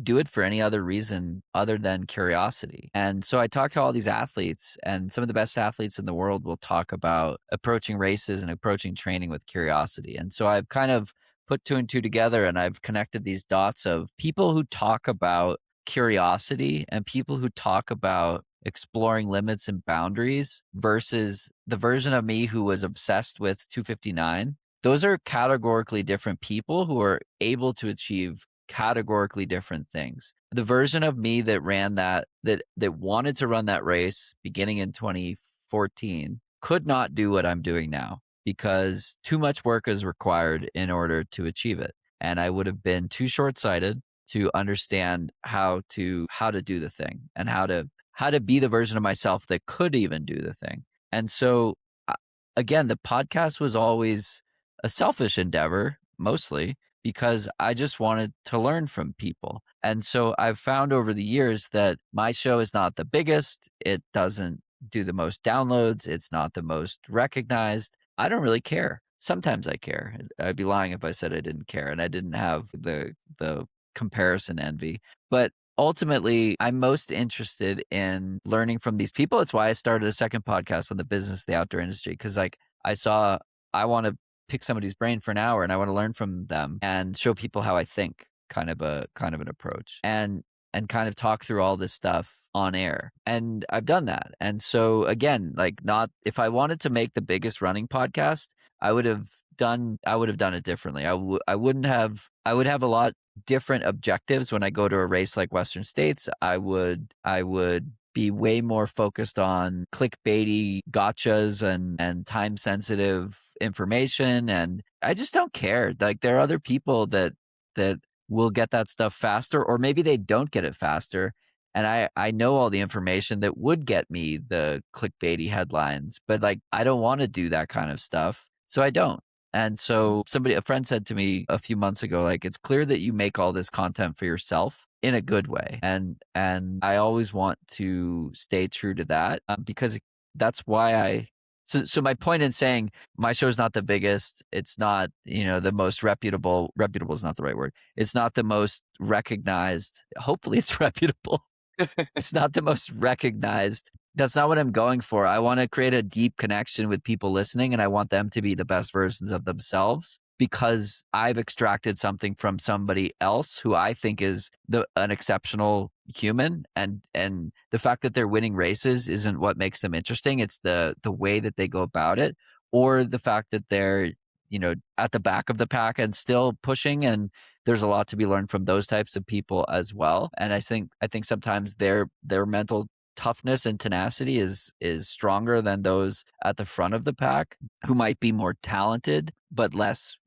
do it for any other reason other than curiosity. And so I talked to all these athletes, and some of the best athletes in the world will talk about approaching races and approaching training with curiosity. And so I've kind of put two and two together, and I've connected these dots of people who talk about curiosity and people who talk about exploring limits and boundaries versus the version of me who was obsessed with 259. Those are categorically different people who are able to achieve categorically different things. The version of me that ran that wanted to run that race beginning in 2014 could not do what I'm doing now because too much work is required in order to achieve it. And I would have been too short-sighted to understand how to do the thing and how to be the version of myself that could even do the thing. And so uh, again, the podcast was always a selfish endeavor mostly because I just wanted to learn from people. And so I've found over the years that my show is not the biggest, it doesn't do the most downloads, it's not the most recognized. I don't really care. Sometimes I care. I'd be lying if I said I didn't care and I didn't have the comparison envy. But ultimately, I'm most interested in learning from these people. It's why I started a second podcast on the business of the outdoor industry because like I want to pick somebody's brain for an hour and I want to learn from them and show people how I think, kind of an approach. And kind of talk through all this stuff on air. And I've done that. And so again, like not if I wanted to make the biggest running podcast, I would have done it differently. I wouldn't have I would have a lot different objectives when I go to a race like Western States. I would be way more focused on clickbaity gotchas and time sensitive information. And I just don't care. Like there are other people that will get that stuff faster, or maybe they don't get it faster. And I know all the information that would get me the clickbaity headlines, but like I don't want to do that kind of stuff. So I don't. And so a friend said to me a few months ago, like, it's clear that you make all this content for yourself in a good way. And I always want to stay true to that because that's why so my point in saying my show's not the biggest, it's not, the most reputable is not the right word. It's not the most recognized. Hopefully it's reputable. It's not the most recognized. That's not what I'm going for. I want to create a deep connection with people listening, and I want them to be the best versions of themselves because I've extracted something from somebody else who I think is an exceptional human, and the fact that they're winning races isn't what makes them interesting. It's the way that they go about it, or the fact that they're at the back of the pack and still pushing. And there's a lot to be learned from those types of people as well. And I think sometimes their mental toughness and tenacity is stronger than those at the front of the pack who might be more talented but less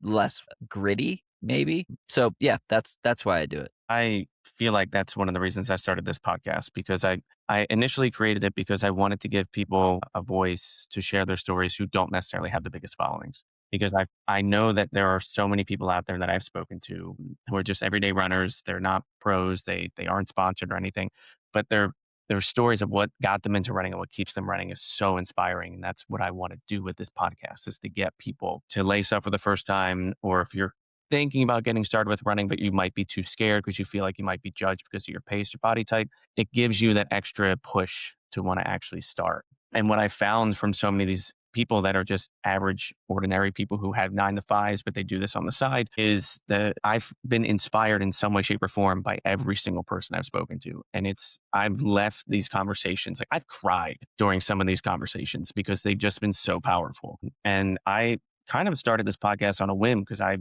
gritty maybe. So yeah, that's why I do it. I feel like that's one of the reasons I started this podcast, because I initially created it because I wanted to give people a voice to share their stories who don't necessarily have the biggest followings. Because I know that there are so many people out there that I've spoken to who are just everyday runners. They're not pros. They aren't sponsored or anything, but their stories of what got them into running and what keeps them running is so inspiring. And that's what I want to do with this podcast, is to get people to lace up for the first time, or if you're thinking about getting started with running, but you might be too scared because you feel like you might be judged because of your pace or body type, it gives you that extra push to want to actually start. And what I found from so many of these people that are just average, ordinary people who have 9 to 5s, but they do this on the side, is that I've been inspired in some way, shape, or form by every single person I've spoken to. And I've left these conversations, like I've cried during some of these conversations because they've just been so powerful. And I kind of started this podcast on a whim because I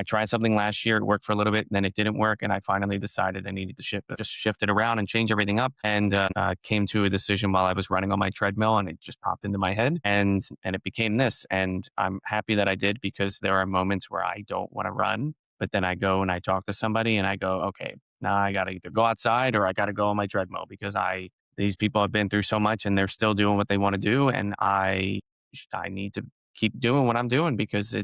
tried something last year. It worked for a little bit, then it didn't work, and I finally decided I needed to shift it around and change everything up. And came to a decision while I was running on my treadmill, and it just popped into my head, and it became this. And I'm happy that I did, because there are moments where I don't want to run, but then I go and I talk to somebody, and I go, okay, now I got to either go outside or I got to go on my treadmill, because these people have been through so much and they're still doing what they want to do, and I need to keep doing what I'm doing because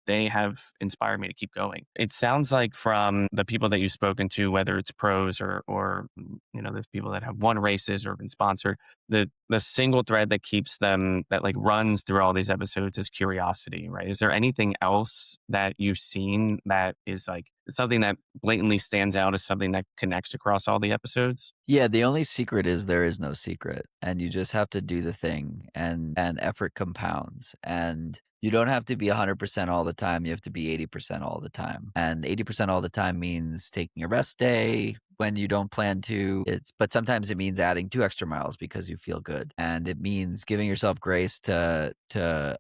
they have inspired me to keep going. It sounds like from the people that you've spoken to, whether it's pros or there's people that have won races or been sponsored, the single thread that keeps them, that like runs through all these episodes, is curiosity, right? Is there anything else that you've seen that is like something that blatantly stands out as something that connects across all the episodes? Yeah, the only secret is there is no secret, and you just have to do the thing, and effort compounds, and you don't have to be 100% all the time. You have to be 80% all the time, and 80% all the time means taking a rest day when you don't plan to. But sometimes it means adding 2 extra miles because you feel good, and it means giving yourself grace to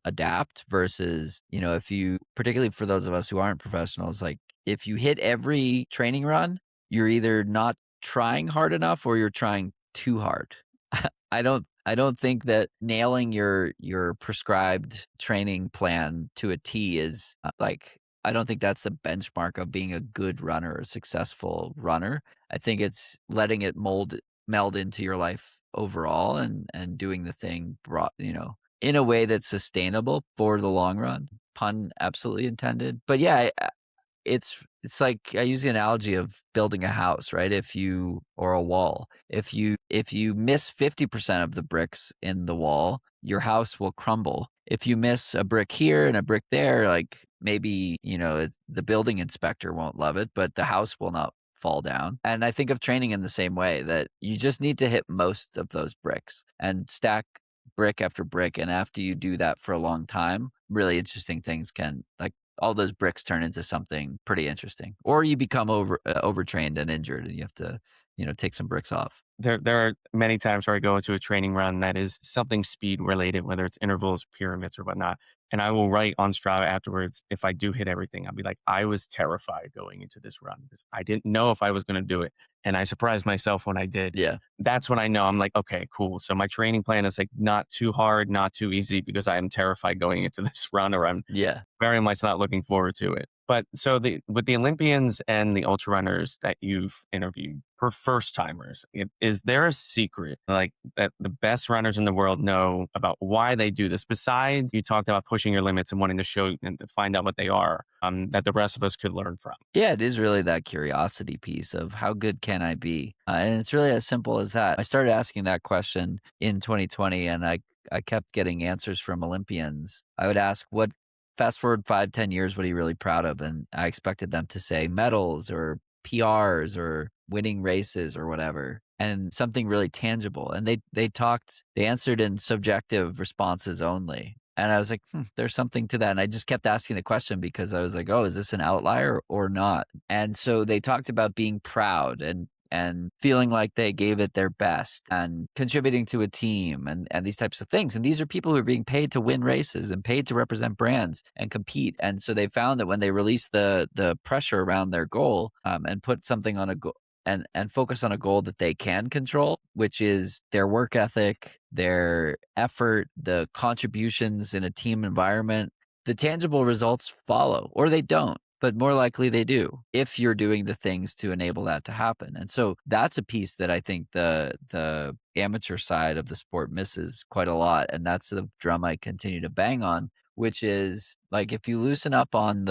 adapt versus, if you, particularly for those of us who aren't professionals, like if you hit every training run, you're either not trying hard enough or you're trying too hard. I don't think that nailing your prescribed training plan to a T is I don't think that's the benchmark of being a good runner or a successful runner. I think it's letting it meld into your life overall, and doing the thing in a way that's sustainable for the long run. Pun absolutely intended. But yeah, it's like I use the analogy of building a house, right? Or a wall. If you miss 50% of the bricks in the wall, your house will crumble. If you miss a brick here and a brick there, like maybe, the building inspector won't love it, but the house will not fall down. And I think of training in the same way, that you just need to hit most of those bricks and stack brick after brick. And after you do that for a long time, really interesting things can, like, all those bricks turn into something pretty interesting, or you become overtrained and injured, and you have to, take some bricks off. There are many times where I go into a training run that is something speed related, whether it's intervals, pyramids, or whatnot. And I will write on Strava afterwards, if I do hit everything, I'll be like, I was terrified going into this run because I didn't know if I was going to do it. And I surprised myself when I did. Yeah. That's when I know. I'm like, okay, cool. So my training plan is like not too hard, not too easy, because I am terrified going into this run, or I'm Yeah. very much not looking forward to it. But so with the Olympians and the ultrarunners that you've interviewed, for first timers, is there a secret like that the best runners in the world know about why they do this? Besides, you talked about pushing your limits and wanting to show and to find out what they are, that the rest of us could learn from. Yeah, it is really that curiosity piece of how good can I be? And it's really as simple as that. I started asking that question in 2020, and I kept getting answers from Olympians. I would ask, fast forward 5-10 years, what are you really proud of? And I expected them to say medals or PRs or winning races or whatever, and something really tangible. And they answered in subjective responses only. And I was like, there's something to that. And I just kept asking the question because I was like, oh, is this an outlier or not? And so they talked about being proud and feeling like they gave it their best and contributing to a team and these types of things. And these are people who are being paid to win races and paid to represent brands and compete. And so they found that when they released the pressure around their goal, and put something on a goal, and focus on a goal that they can control, which is their work ethic, their effort, the contributions in a team environment, the tangible results follow, or they don't, but more likely they do if you're doing the things to enable that to happen. And so that's a piece that I think the amateur side of the sport misses quite a lot. And that's the drum I continue to bang on, which is like, if you loosen up on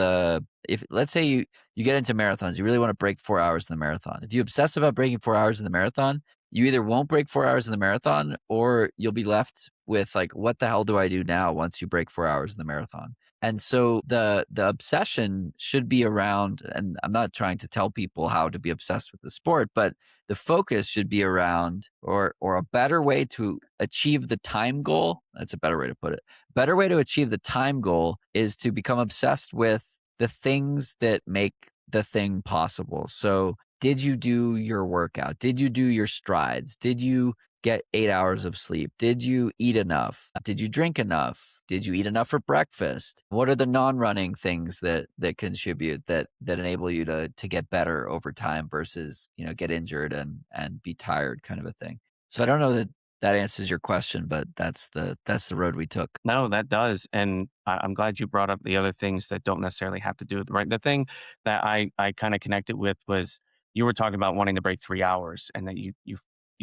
if let's say you get into marathons, you really want to break 4 hours in the marathon. If you obsess about breaking 4 hours in the marathon, you either won't break 4 hours in the marathon or you'll be left with like, what the hell do I do now once you break 4 hours in the marathon? And so the obsession should be around, and I'm not trying to tell people how to be obsessed with the sport, but the focus should be around, or a better way to achieve the time goal. That's a better way to put it. Better way to achieve the time goal is to become obsessed with the things that make the thing possible. So did you do your workout? Did you do your strides? Did you get 8 hours of sleep? Did you eat enough? Did you drink enough? Did you eat enough for breakfast? What are the non-running things that contribute, that enable you to get better over time versus, get injured and be tired, kind of a thing. So I don't know that answers your question, but that's the road we took. No, that does. And I'm glad you brought up the other things that don't necessarily have to do with right. The thing that I kind of connected with was you were talking about wanting to break 3 hours and that you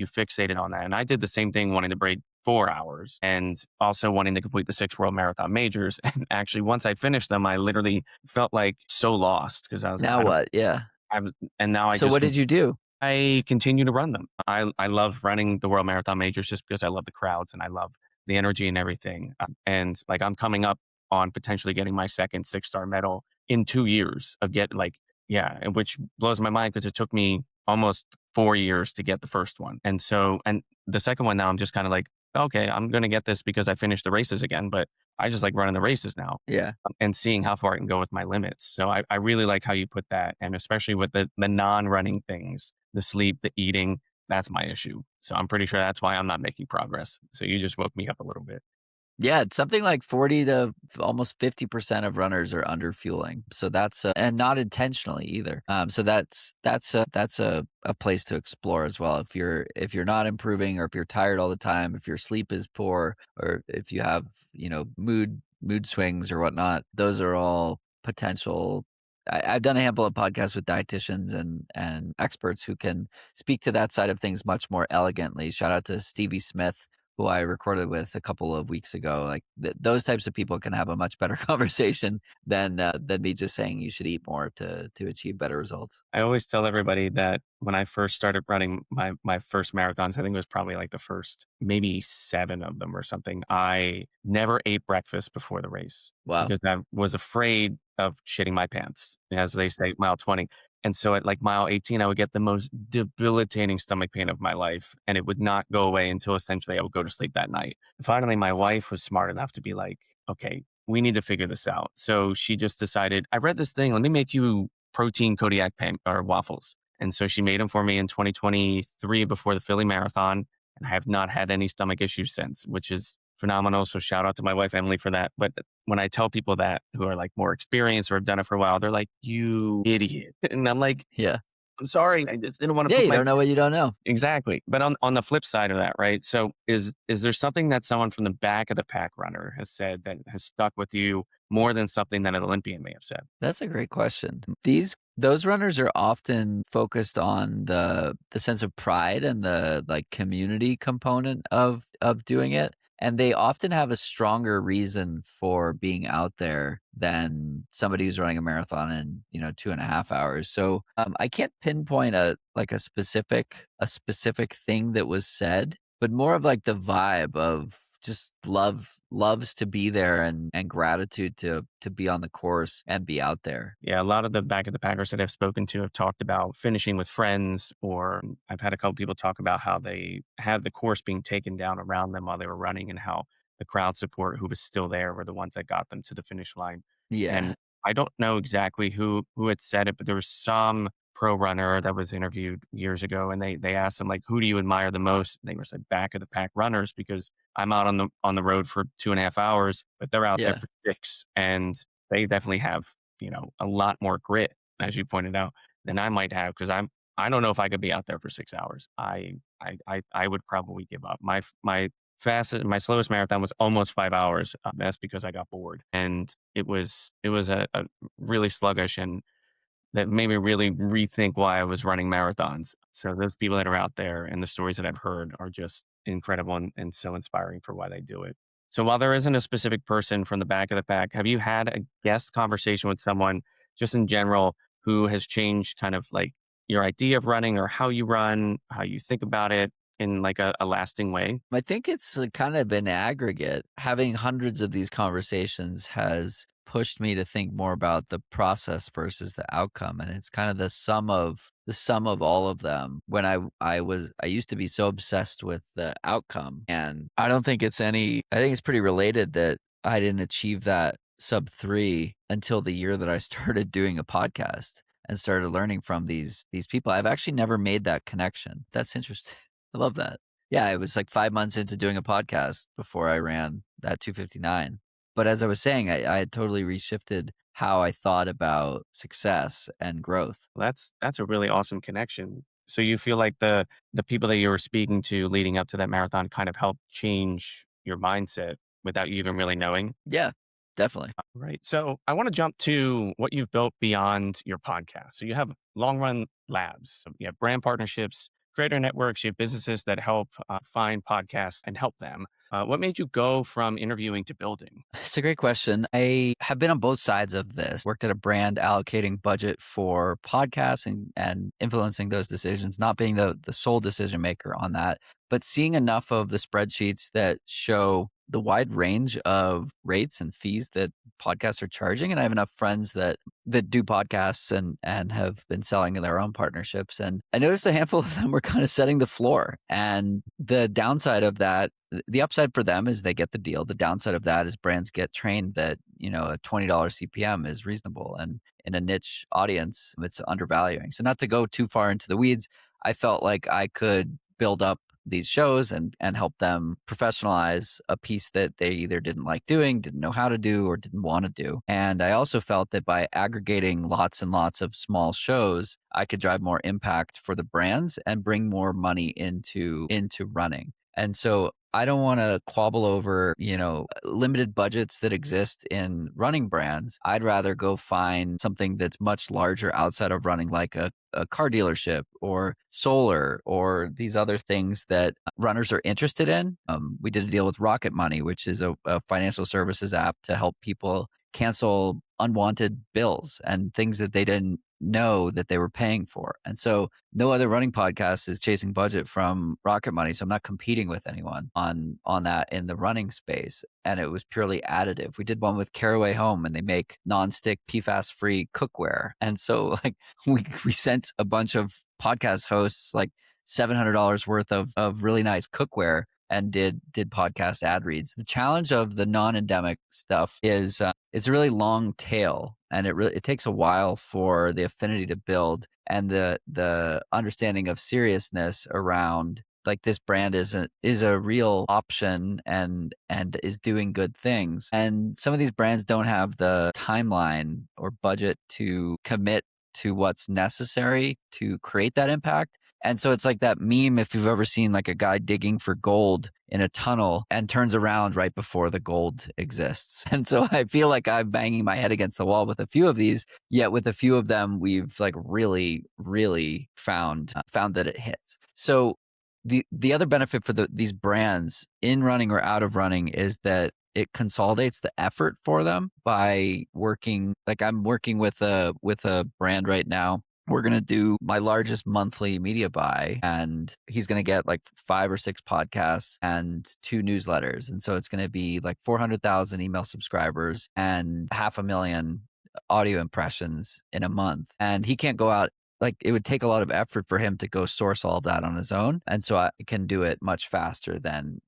fixated on that. And I did the same thing, wanting to break 4 hours and also wanting to complete the 6 World Marathon Majors. And actually, once I finished them, I literally felt like so lost because I was like, Now what? Yeah. I was, and now I So just, what did you do? I continue to run them. I love running the World Marathon Majors just because I love the crowds and I love the energy and everything. And like I'm coming up on potentially getting my second 6-star medal in 2 years of yeah, and which blows my mind because it took me almost 4 years to get the first one. And the second one now I'm just kind of like, okay, I'm going to get this because I finished the races again, but I just like running the races now Yeah. and seeing how far I can go with my limits. So I really like how you put that. And especially with the non-running things, the sleep, the eating, that's my issue. So I'm pretty sure that's why I'm not making progress. So you just woke me up a little bit. Yeah, it's something like 40 to almost 50% of runners are under fueling. So that's and not intentionally either. So that's a place to explore as well. If you're not improving, or if you're tired all the time, if your sleep is poor, or if you have, mood swings or whatnot, those are all potential. I've done a handful of podcasts with dietitians and experts who can speak to that side of things much more elegantly. Shout out to Stevie Smith, who I recorded with a couple of weeks ago. Like those types of people can have a much better conversation than me just saying you should eat more to achieve better results. I always tell everybody that when I first started running my first marathons, I think it was probably like the first maybe 7 of them or something. I never ate breakfast before the race Wow. because I was afraid of shitting my pants, as they say, mile 20. And so at like mile 18, I would get the most debilitating stomach pain of my life. And it would not go away until essentially I would go to sleep that night. Finally, my wife was smart enough to be like, okay, we need to figure this out. So she just decided, I read this thing, let me make you protein Kodiak pan or waffles. And so she made them for me in 2023 before the Philly Marathon. And I have not had any stomach issues since, which is phenomenal. So shout out to my wife, Emily, for that. But when I tell people that who are like more experienced or have done it for a while, they're like, you idiot. And I'm like, Yeah. I'm sorry. I just didn't want to Yeah, put you my don't know what you don't know. exactly. But on the flip side of that, right? So is there something that someone from the back of the pack runner has said that has stuck with you more than something that an Olympian may have said? That's a great question. Those runners are often focused on the sense of pride and the like community component of doing it. And they often have a stronger reason for being out there than somebody who's running a marathon in, 2.5 hours. So I can't pinpoint a specific thing that was said, but more of like the vibe of just loves to be there, and gratitude to be on the course and be out there. Yeah, a lot of the back of the packers that I've spoken to have talked about finishing with friends, or I've had a couple people talk about how they had the course being taken down around them while they were running and how the crowd support who was still there were the ones that got them to the finish line. Yeah. And I don't know exactly who had said it, but there was some pro runner that was interviewed years ago and they asked him like, who do you admire the most? And they were said back of the pack runners because I'm out on the road for 2.5 hours, but they're out there Yeah. for 6. And they definitely have, a lot more grit, as you pointed out, than I might have because I don't know if I could be out there for 6 hours. I would probably give up. My slowest marathon was almost 5 hours. That's because I got bored, and it was a really sluggish, and that made me really rethink why I was running marathons. So those people that are out there and the stories that I've heard are just incredible and so inspiring for why they do it. So while there isn't a specific person from the back of the pack, have you had a guest conversation with someone just in general who has changed kind of like your idea of running or how you run, how you think about it in like a lasting way? I think it's kind of an aggregate. Having hundreds of these conversations has pushed me to think more about the process versus the outcome, and it's kind of the sum of all of them. When I used to be so obsessed with the outcome, and I don't think it's any. I think it's pretty related that I didn't achieve that sub 3 until the year that I started doing a podcast and started learning from these people. I've actually never made that connection. That's interesting. I love that. Yeah, it was like 5 months into doing a podcast before I ran that 259. But as I was saying, I had totally reshifted how I thought about success and growth. That's a really awesome connection. So you feel like the people that you were speaking to leading up to that marathon kind of helped change your mindset without you even really knowing? Yeah, definitely. Right. So I want to jump to what you've built beyond your podcast. So you have long run labs, so you have brand partnerships, creator networks, you have businesses that help find podcasts and help them. What made you go from interviewing to building? It's a great question. I have been on both sides of this. Worked at a brand allocating budget for podcasts and influencing those decisions, not being the sole decision maker on that, but seeing enough of the spreadsheets that show the wide range of rates and fees that podcasts are charging. And I have enough friends that do podcasts and have been selling their own partnerships. And I noticed a handful of them were kind of setting the floor. And the downside of that, the upside for them is they get the deal. The downside of that is brands get trained that, a $20 CPM is reasonable. And in a niche audience, it's undervaluing. So not to go too far into the weeds, I felt like I could build up these shows and help them professionalize a piece that they either didn't like doing, didn't know how to do, or didn't want to do. And I also felt that by aggregating lots and lots of small shows, I could drive more impact for the brands and bring more money into running. And so I don't want to quabble over, limited budgets that exist in running brands. I'd rather go find something that's much larger outside of running, like a car dealership or solar or these other things that runners are interested in. We did a deal with Rocket Money, which is a financial services app to help people cancel unwanted bills and things that they didn't know that they were paying for. And so no other running podcast is chasing budget from Rocket Money. So I'm not competing with anyone on that in the running space. And it was purely additive. We did one with Caraway Home and they make nonstick PFAS free cookware. And so like we sent a bunch of podcast hosts like $700 worth of really nice cookware and did podcast ad reads. The challenge of the non-endemic stuff is it's a really long tail, and it takes a while for the affinity to build and the understanding of seriousness around like this brand is a real option and is doing good things. And some of these brands don't have the timeline or budget to commit to what's necessary to create that impact. And so it's like that meme, if you've ever seen like a guy digging for gold in a tunnel and turns around right before the gold exists. And so I feel like I'm banging my head against the wall with a few of these, yet with a few of them, we've like really, really found that it hits. So the other benefit for these brands in running or out of running is that it consolidates the effort for them by working. Like I'm working with a brand right now. We're going to do my largest monthly media buy, and he's going to get like 5 or 6 podcasts and 2 newsletters. And so it's going to be like 400,000 email subscribers and 500,000 audio impressions in a month. And he can't go out. Like it would take a lot of effort for him to go source all of that on his own. And so I can do it much faster than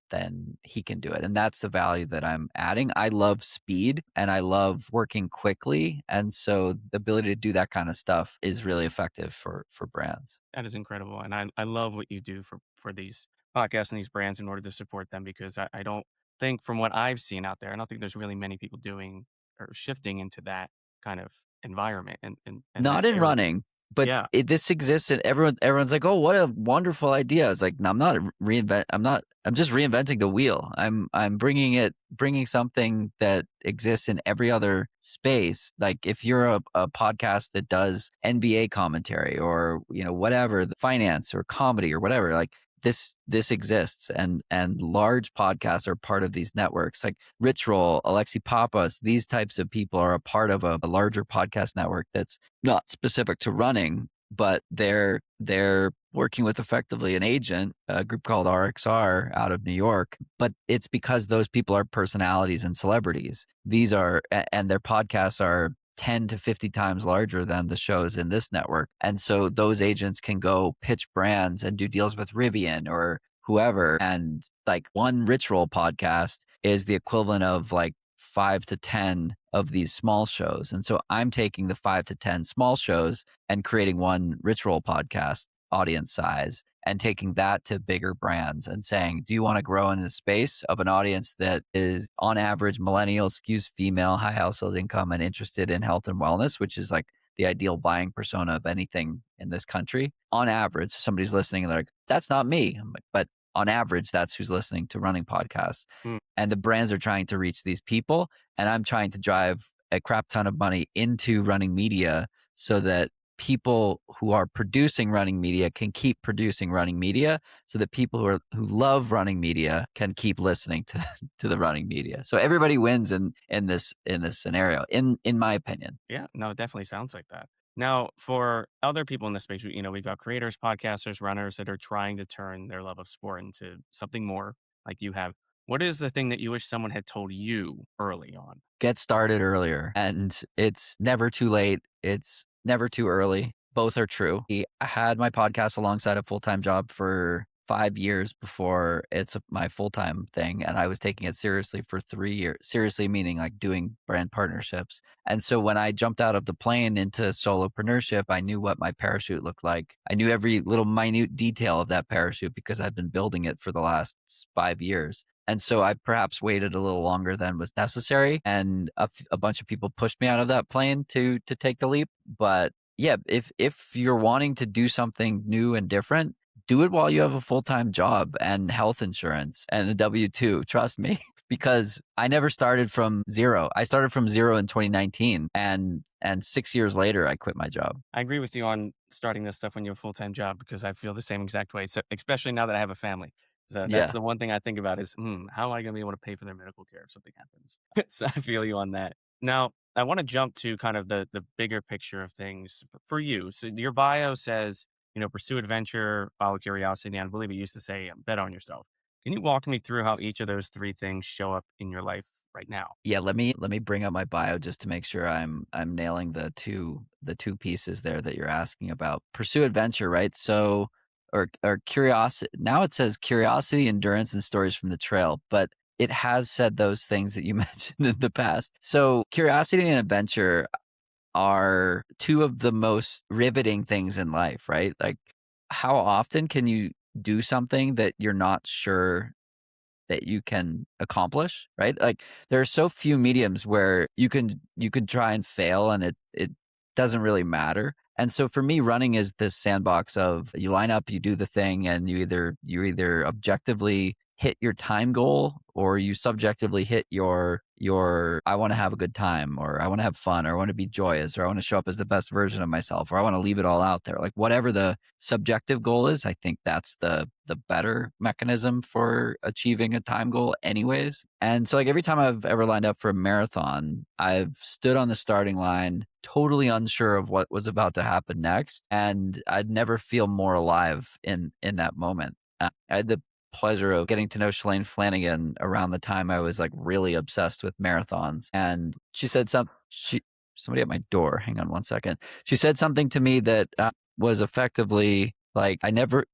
he can do it. And that's the value that I'm adding. I love speed and I love working quickly. And so the ability to do that kind of stuff is really effective for brands. That is incredible. And I love what you do for these podcasts and these brands in order to support them because I don't think from what I've seen out there, I don't think there's really many people doing or shifting into that kind of environment and Not that in area. running, but Yeah. this exists and everyone's like, "Oh, what a wonderful idea." It's like, no, I'm just reinventing the wheel. I'm bringing something that exists in every other space. Like if you're a podcast that does NBA commentary or, whatever, the finance or comedy or whatever, like this exists and large podcasts are part of these networks like Rich Roll, Alexi Pappas. These types of people are a part of a larger podcast network that's not specific to running, but they're working with effectively an agent, a group called RXR out of New York. But it's because those people are personalities and celebrities. And their podcasts are 10 to 50 times larger than the shows in this network. And so those agents can go pitch brands and do deals with Rivian or whoever. And like one ritual podcast is the equivalent of like 5 to 10 of these small shows. And so I'm taking the 5 to 10 small shows and creating one ritual podcast audience size and taking that to bigger brands and saying, do you want to grow in the space of an audience that is on average millennial, skews female, high household income, and interested in health and wellness, which is like the ideal buying persona of anything in this country? On average, somebody's listening and they're like, that's not me. I'm like, but on average, that's who's listening to running podcasts. Mm. And the brands are trying to reach these people. And I'm trying to drive a crap ton of money into running media so that people who are producing running media can keep producing running media, so that people who love running media can keep listening to the running media. So everybody wins in this scenario, in my opinion. Yeah, no, it definitely sounds like that. Now, for other people in this space, we've got creators, podcasters, runners that are trying to turn their love of sport into something more like you have. What is the thing that you wish someone had told you early on? Get started earlier, and it's never too late. It's never too early. Both are true. I had my podcast alongside a full-time job for 5 years before it's my full-time thing, and I was taking it seriously for 3 years. Seriously meaning like doing brand partnerships. And so when I jumped out of the plane into solopreneurship, I knew what my parachute looked like. I knew every little minute detail of that parachute because I've been building it for the last 5 years. And so I perhaps waited a little longer than was necessary, and a bunch of people pushed me out of that plane to take the leap. But yeah, if you're wanting to do something new and different, do it while you have a full-time job and health insurance and a W-2. Trust me, because I never started from zero. I started from zero in 2019, and 6 years later, I quit my job. I agree with you on starting this stuff when you have a full-time job because I feel the same exact way. So, especially now that I have a family. So that's Yeah. the one thing I think about is, how am I going to be able to pay for their medical care if something happens? So I feel you on that. Now, I want to jump to kind of the bigger picture of things for you. So your bio says, pursue adventure, follow curiosity, and I believe it used to say, bet on yourself. Can you walk me through how each of those three things show up in your life right now? Yeah, let me bring up my bio just to make sure I'm nailing the two pieces there that you're asking about. Pursue adventure, right? So or curiosity. Now it says curiosity, endurance, and stories from the trail, but it has said those things that you mentioned in the past. So curiosity and adventure are two of the most riveting things in life, right? Like, how often can you do something that you're not sure that you can accomplish, right? Like, there are so few mediums where you could try and fail and it doesn't really matter. And so for me, running is this sandbox of you line up, you do the thing, and you either objectively hit your time goal or you subjectively hit your I want to have a good time, or I want to have fun, or I want to be joyous, or I want to show up as the best version of myself, or I want to leave it all out there. Like, whatever the subjective goal is, I think that's the better mechanism for achieving a time goal anyways. And so like every time I've ever lined up for a marathon, I've stood on the starting line totally unsure of what was about to happen next, and I'd never feel more alive in that moment. I had the pleasure of getting to know Shalane Flanagan around the time I was like really obsessed with marathons. And she said somebody at my door, hang on one second. She said something to me that was effectively like, I never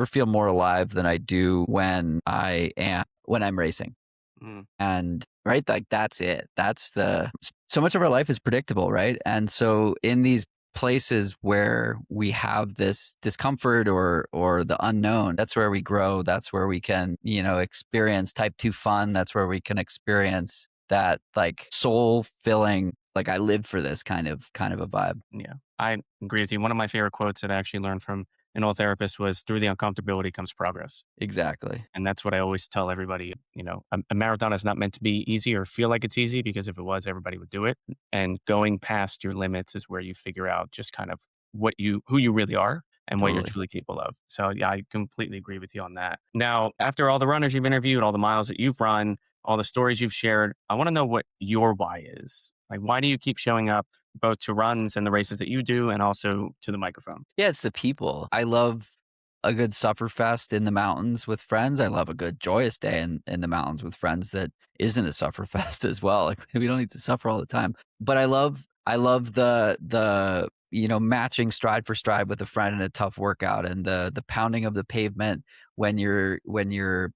feel more alive than I do when I'm racing. Mm. And right, like that's it. So much of our life is predictable, right? And so in these places where we have this discomfort or the unknown, that's where we grow. That's where we can, experience type 2 fun. That's where we can experience that like soul filling, like I live for this kind of a vibe. Yeah, I agree with you. One of my favorite quotes that I actually learned from an old therapist was through the uncomfortability comes progress. Exactly. And that's what I always tell everybody. A marathon is not meant to be easy or feel like it's easy, because if it was, everybody would do it. And going past your limits is where you figure out just kind of who you really are and what you're Totally. truly capable of. So yeah, I completely agree with you on that. Now, after all the runners you've interviewed, all the miles that you've run, all the stories you've shared, I want to know what your why is. Like, why do you keep showing up both to runs and the races that you do and also to the microphone? Yeah, it's the people. I love a good sufferfest in the mountains with friends. I love a good joyous day in the mountains with friends that isn't a sufferfest as well. Like we don't need to suffer all the time. But I love the matching stride for stride with a friend in a tough workout, and the pounding of the pavement when you're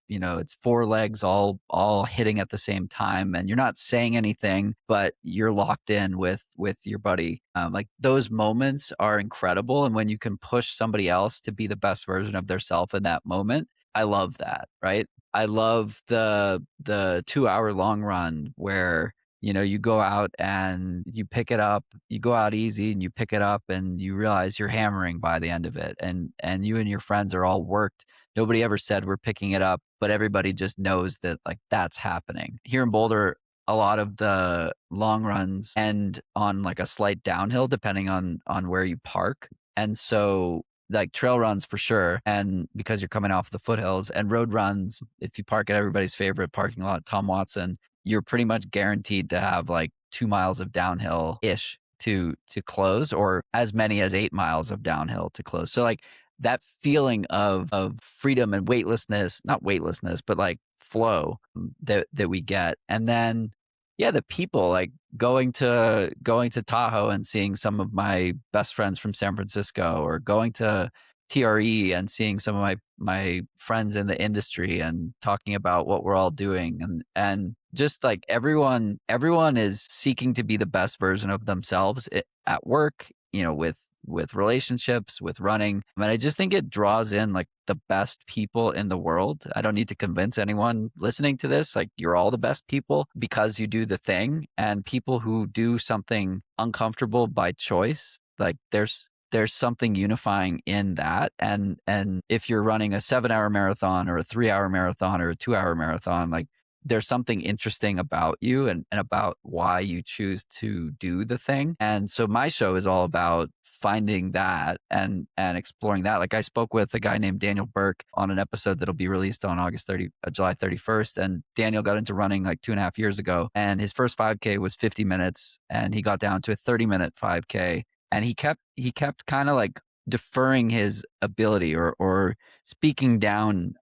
it's four legs all hitting at the same time, and you're not saying anything but you're locked in with your buddy. Like those moments are incredible, and when you can push somebody else to be the best version of their self in that moment, I love that. Right, I love the 2 hour long run where you go out and you pick it up, you go out easy and you pick it up and you realize you're hammering by the end of it. And you and your friends are all worked. Nobody ever said we're picking it up, but everybody just knows that like that's happening. Here in Boulder, a lot of the long runs end on like a slight downhill depending on where you park. And so like trail runs for sure, and because you're coming off the foothills, and road runs, if you park at everybody's favorite parking lot, Tom Watson, you're pretty much guaranteed to have like 2 miles of downhill ish to close, or as many as 8 miles of downhill to close. So like that feeling of freedom and weightlessness, not weightlessness, but like flow that we get. And then yeah, the people, like going to Tahoe and seeing some of my best friends from San Francisco, or going to TRE and seeing some of my friends in the industry and talking about what we're all doing, and just like everyone is seeking to be the best version of themselves at work, with relationships, with running. And I just think it draws in like the best people in the world. I don't need to convince anyone listening to this, like you're all the best people because you do the thing. And people who do something uncomfortable by choice, like there's something unifying in that. And if you're running a 7-hour marathon or a 3-hour marathon or a 2-hour marathon, like there's something interesting about you and about why you choose to do the thing. And so my show is all about finding that and exploring that. Like I spoke with a guy named Daniel Burke on an episode that'll be released on July 31st. And Daniel got into running like 2.5 years ago, and his first 5K was 50 minutes and he got down to a 30-minute 5K. And he kept kind of like deferring his ability or speaking down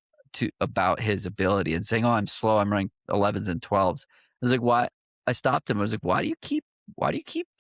about his ability and saying, "Oh, I'm slow. I'm running 11s and 12s." I was like, "Why?" I stopped him. I was like, "Why do you keep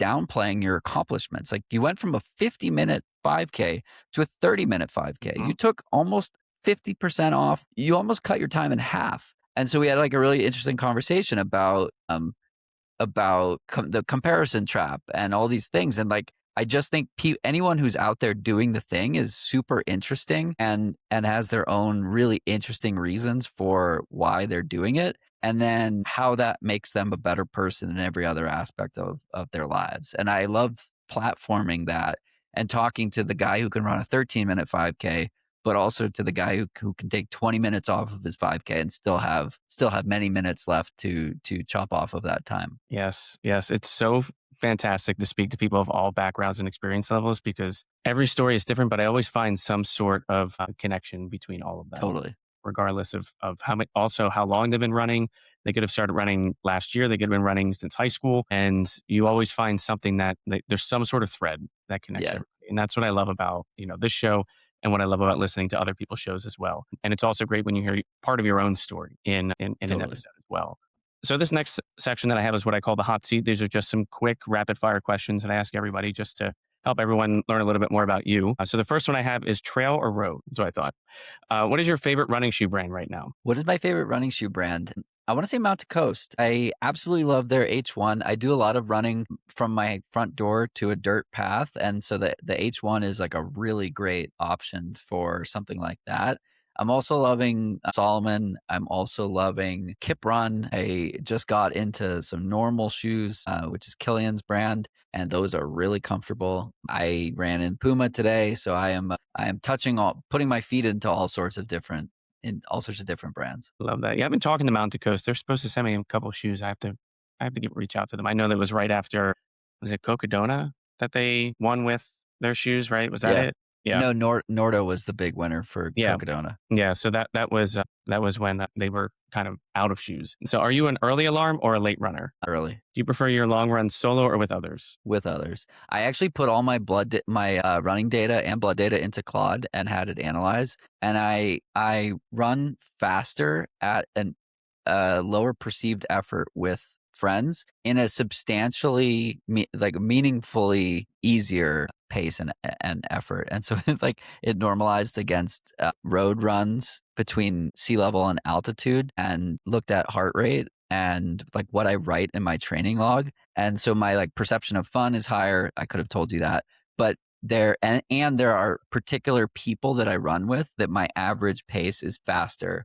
downplaying your accomplishments? Like you went from a 50-minute 5K to a 30-minute 5K. Mhm. You took almost 50% off. You almost cut your time in half." And so we had like a really interesting conversation about the comparison trap and all these things. And like, I just think anyone who's out there doing the thing is super interesting and has their own really interesting reasons for why they're doing it, and then how that makes them a better person in every other aspect of their lives. And I love platforming that and talking to the guy who can run a 13-minute 5K, but also to the guy who can take 20 minutes off of his 5K and still have many minutes left to chop off of that time. Yes, yes. It's so fantastic to speak to people of all backgrounds and experience levels because every story is different, but I always find some sort of connection between all of them, Totally. regardless of how long they've been running. They could have started running last year. They could have been running since high school. And you always find something that there's some sort of thread that connects Yeah. everybody. And that's what I love about, this show and what I love about listening to other people's shows as well. And it's also great when you hear part of your own story in an Totally. episode as well. So this next section that I have is what I call the hot seat. These are just some quick rapid fire questions that I ask everybody just to help everyone learn a little bit more about you. So the first one I have is trail or road. That's what I thought. What is your favorite running shoe brand right now? What is my favorite running shoe brand? I want to say Mountain Coast. I absolutely love their H1. I do a lot of running from my front door to a dirt path. And so the H1 is like a really great option for something like that. I'm also loving Solomon. I'm also loving Kip Run. I just got into some normal shoes, which is Killian's brand, and those are really comfortable. I ran in Puma today, so I am putting my feet into all sorts of different brands. Love that. Yeah, I've been talking to Mountain Coast. They're supposed to send me a couple of shoes. I have to reach out to them. I know that was right after, was it Cocodona that they won with their shoes, right? Was that Yeah. it? Yeah. No, Nordo was the big winner for Yeah. Cocodona. Yeah. So that was when they were kind of out of shoes. So are you an early alarm or a late runner? Early. Do you prefer your long runs solo or with others? With others. I actually put all my running data and blood data into Claude and had it analyze. And I run faster at a lower perceived effort with friends in a substantially meaningfully easier pace and effort. And so it normalized against road runs between sea level and altitude and looked at heart rate and like what I write in my training log. And so my like perception of fun is higher. I could have told you that, but there are particular people that I run with that my average pace is faster.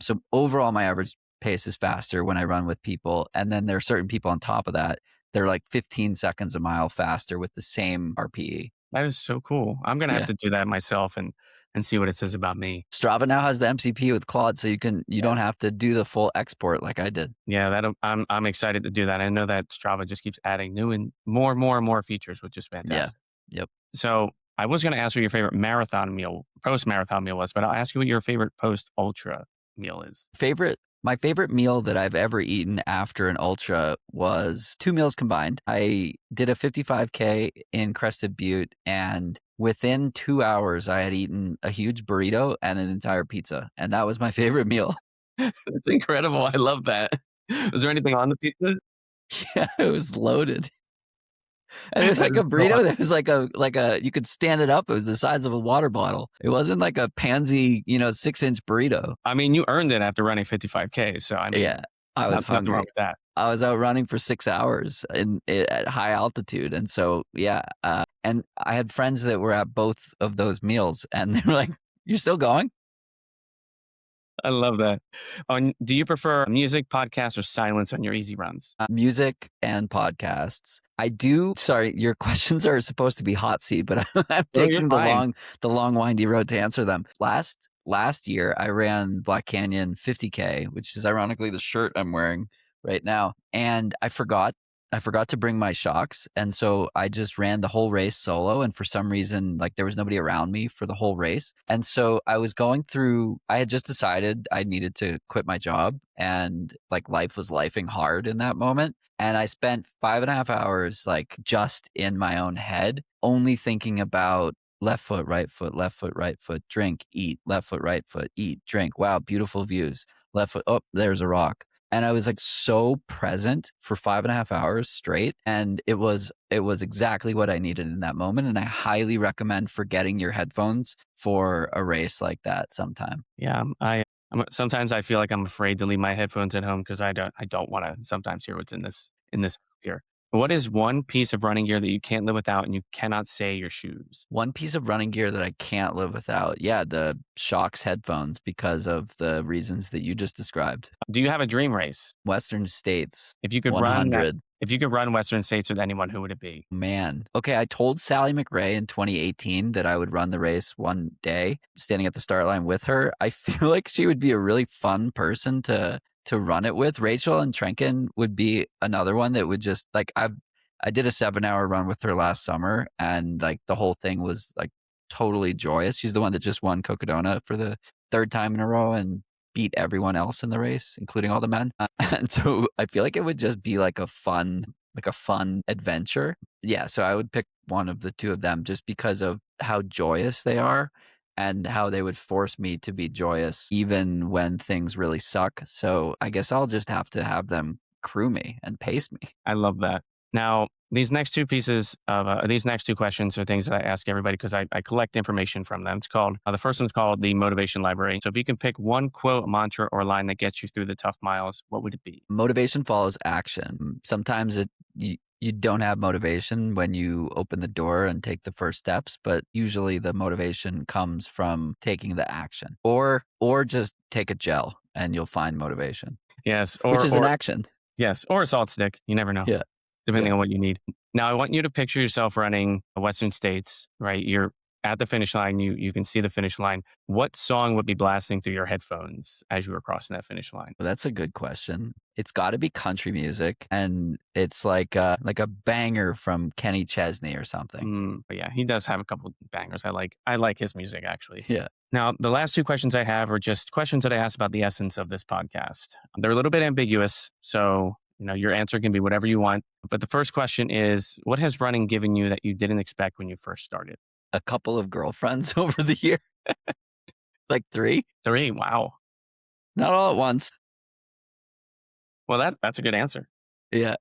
So overall, my average pace is faster when I run with people. And then there are certain people on top of that. They're like 15 seconds a mile faster with the same RPE. That is so cool. I'm going to have to do that myself and see what it says about me. Strava now has the MCP with Claude, so you don't have to do the full export like I did. Yeah, I'm excited to do that. I know that Strava just keeps adding new and more features, which is fantastic. Yeah. Yep. So I was going to ask you your favorite post marathon meal was, but I'll ask you what your favorite post ultra meal is. My favorite meal that I've ever eaten after an ultra was 2 meals combined. I did a 55K in Crested Butte, and within 2 hours, I had eaten a huge burrito and an entire pizza, and that was my favorite meal. That's incredible. I love that. Was there anything on the pizza? Yeah, it was loaded. And it was like a burrito that was like a you could stand it up. It was the size of a water bottle. It wasn't like a pansy, 6-inch burrito. I mean, you earned it after running 55K. So I mean, yeah, I was hungry. Nothing wrong with that. I was out running for 6 hours at high altitude, and so and I had friends that were at both of those meals, and they were like, "You're still going?" I love that. Do you prefer music, podcasts, or silence on your easy runs? Music and podcasts. I do. Sorry, your questions are supposed to be hot seat, but I'm taking the long, windy road to answer them. Last year, I ran Black Canyon 50K, which is ironically the shirt I'm wearing right now, and I forgot to bring my shocks, and so I just ran the whole race solo, and for some reason like there was nobody around me for the whole race. And so I had just decided I needed to quit my job, and like life was lifing hard in that moment, and I spent 5.5 hours like just in my own head only thinking about left foot, right foot, drink, eat, left foot, right foot, eat, drink, wow, beautiful views, left foot, oh, there's a rock. And I was like so present for 5.5 hours straight. And it was exactly what I needed in that moment. And I highly recommend forgetting your headphones for a race like that sometime. Yeah. Sometimes I feel like I'm afraid to leave my headphones at home because I don't want to sometimes hear what's in this here. What is one piece of running gear that you can't live without and you cannot say your shoes? One piece of running gear that I can't live without. Yeah, the Shocks headphones because of the reasons that you just described. Do you have a dream race? Western States. If you could 100. If you could run Western States with anyone, who would it be? Man. Okay, I told Sally McRae in 2018 that I would run the race one day, standing at the start line with her. I feel like she would be a really fun person to run it with. Rachel and Trenken would be another one that would just like I did a 7-hour run with her last summer, and like the whole thing was like totally joyous. She's the one that just won Cocodona for the 3rd time in a row and beat everyone else in the race, including all the men. And so I feel like it would just be like a fun adventure. Yeah, so I would pick one of the two of them just because of how joyous they are and how they would force me to be joyous even when things really suck. So I guess I'll just have to have them crew me and pace me. I love that. Now, these next two questions are things that I ask everybody because I collect information from them. It's called, the first one's called the Motivation Library. So if you can pick one quote, mantra, or line that gets you through the tough miles, what would it be? Motivation follows action. Sometimes you don't have motivation when you open the door and take the first steps, but usually the motivation comes from taking the action, or just take a gel and you'll find motivation. Yes. Which is an action. Yes. Or a salt stick. You never know. Yeah. Depending on what you need. Now, I want you to picture yourself running Western States, right? You're at the finish line. You can see the finish line. What song would be blasting through your headphones as you were crossing that finish line? Well, that's a good question. It's got to be country music, and it's like a banger from Kenny Chesney or something. But yeah, he does have a couple bangers. I like his music actually. Yeah. Now, the last two questions I have are just questions that I ask about the essence of this podcast. They're a little bit ambiguous, so your answer can be whatever you want. But the first question is, what has running given you that you didn't expect when you first started? A couple of girlfriends over the year, like 3, 3. Wow. not all at once. Well, that's a good answer. Yeah.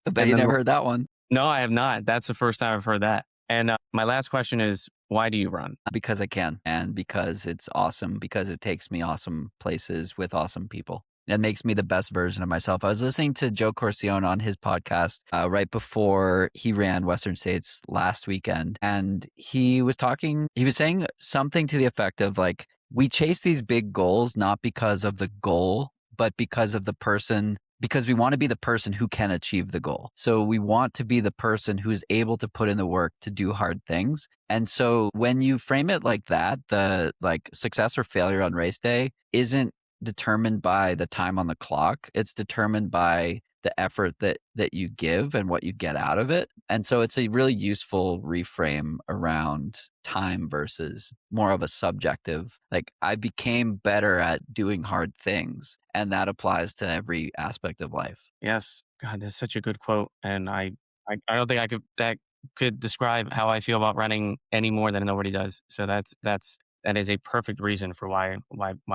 I bet And you then never heard that one. No, I have not. That's the first time I've heard that. And my last question is, why do you run? Because I can, and because it's awesome, because it takes me awesome places with awesome people. It makes me the best version of myself. I was listening to Joe Corcione on his podcast right before he ran Western States last weekend. And he was saying something to the effect of like, we chase these big goals, not because of the goal, but because of the person, because we want to be the person who can achieve the goal. So we want to be the person who's able to put in the work to do hard things. And so when you frame it like that, the like success or failure on race day isn't determined by the time on the clock. It's determined by the effort that you give and what you get out of it. And so it's a really useful reframe around time versus more of a subjective, like I became better at doing hard things. And that applies to every aspect of life. Yes. God, that's such a good quote. And I don't think that could describe how I feel about running any more than nobody does. So that is a perfect reason for why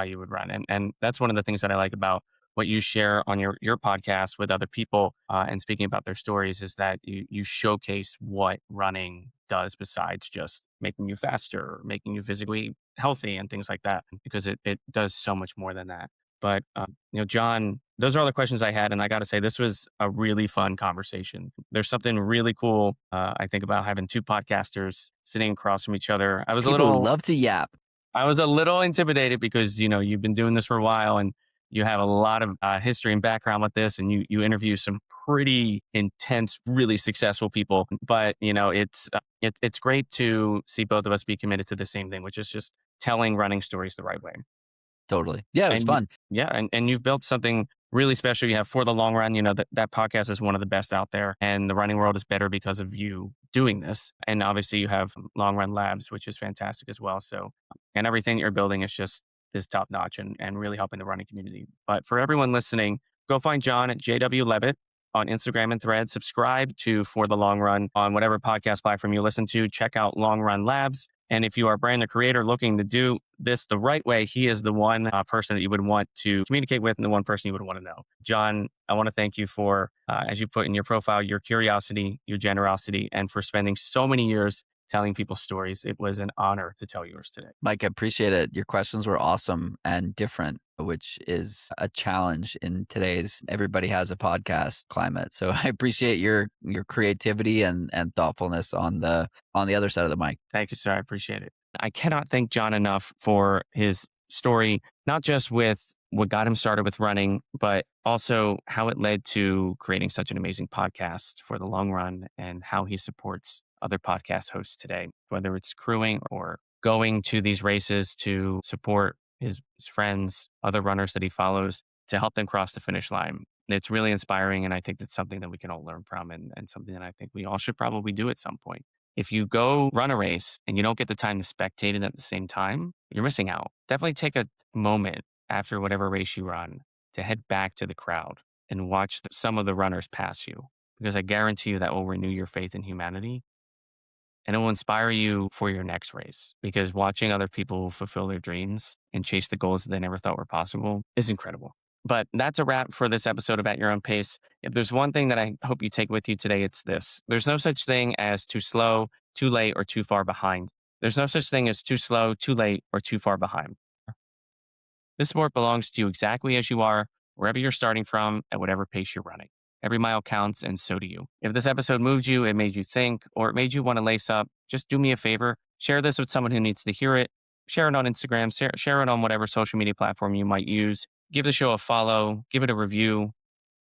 you would run. And that's one of the things that I like about what you share on your podcast with other people and speaking about their stories is that you showcase what running does besides just making you faster or making you physically healthy and things like that, because it does so much more than that. But, Jon, those are all the questions I had. And I got to say, this was a really fun conversation. There's something really cool, I think, about having two podcasters sitting across from each other. People love to yap. I was a little intimidated because, you've been doing this for a while and you have a lot of history and background with this, and you interview some pretty intense, really successful people. But, it's great to see both of us be committed to the same thing, which is just telling running stories the right way. Totally. Yeah, it was fun. And you've built something really special. You have For the Long Run, that podcast is one of the best out there, and the running world is better because of you doing this. And obviously you have Long Run Labs, which is fantastic as well. So, and everything you're building is top notch and really helping the running community. But for everyone listening, go find Jon at JW Levitt on Instagram and Threads. Subscribe to For the Long Run on whatever podcast platform you listen to. Check out Long Run Labs. And if you are a brand new creator looking to do this the right way, he is the one person that you would want to communicate with and the one person you would want to know. Jon, I want to thank you for, as you put in your profile, your curiosity, your generosity, and for spending so many years telling people stories. It was an honor to tell yours today. Mike, I appreciate it. Your questions were awesome and different, which is a challenge in today's everybody has a podcast climate. So I appreciate your creativity and thoughtfulness on the other side of the mic. Thank you, sir. I appreciate it. I cannot thank Jon enough for his story, not just with what got him started with running, but also how it led to creating such an amazing podcast For the Long Run and how he supports other podcast hosts today, whether it's crewing or going to these races to support his friends, other runners that he follows to help them cross the finish line. It's really inspiring. And I think that's something that we can all learn from and something that I think we all should probably do at some point. If you go run a race and you don't get the time to spectate it at the same time, you're missing out. Definitely take a moment after whatever race you run to head back to the crowd and watch some of the runners pass you, because I guarantee you that will renew your faith in humanity and it will inspire you for your next race, because watching other people fulfill their dreams and chase the goals that they never thought were possible is incredible. But that's a wrap for this episode of At Your Own Pace. If there's one thing that I hope you take with you today, it's this. There's no such thing as too slow, too late, or too far behind. There's no such thing as too slow, too late, or too far behind. This sport belongs to you exactly as you are, wherever you're starting from, at whatever pace you're running. Every mile counts, and so do you. If this episode moved you, it made you think, or it made you want to lace up, just do me a favor. Share this with someone who needs to hear it. Share it on Instagram. Share it on whatever social media platform you might use. Give the show a follow. Give it a review.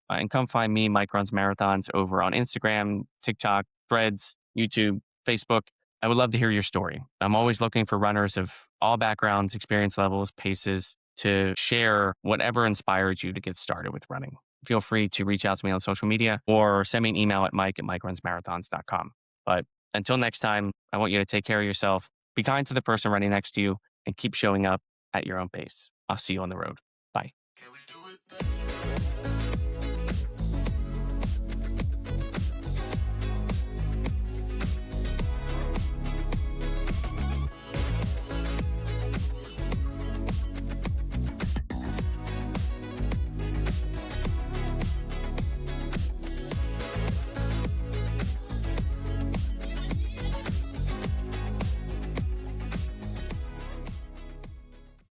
And come find me, Mike Runs Marathons, over on Instagram, TikTok, Threads, YouTube, Facebook. I would love to hear your story. I'm always looking for runners of all backgrounds, experience levels, paces, to share whatever inspired you to get started with running. Feel free to reach out to me on social media or send me an email at mike@mikerunsmarathons.com. But until next time, I want you to take care of yourself, be kind to the person running next to you, and keep showing up at your own pace. I'll see you on the road. Bye.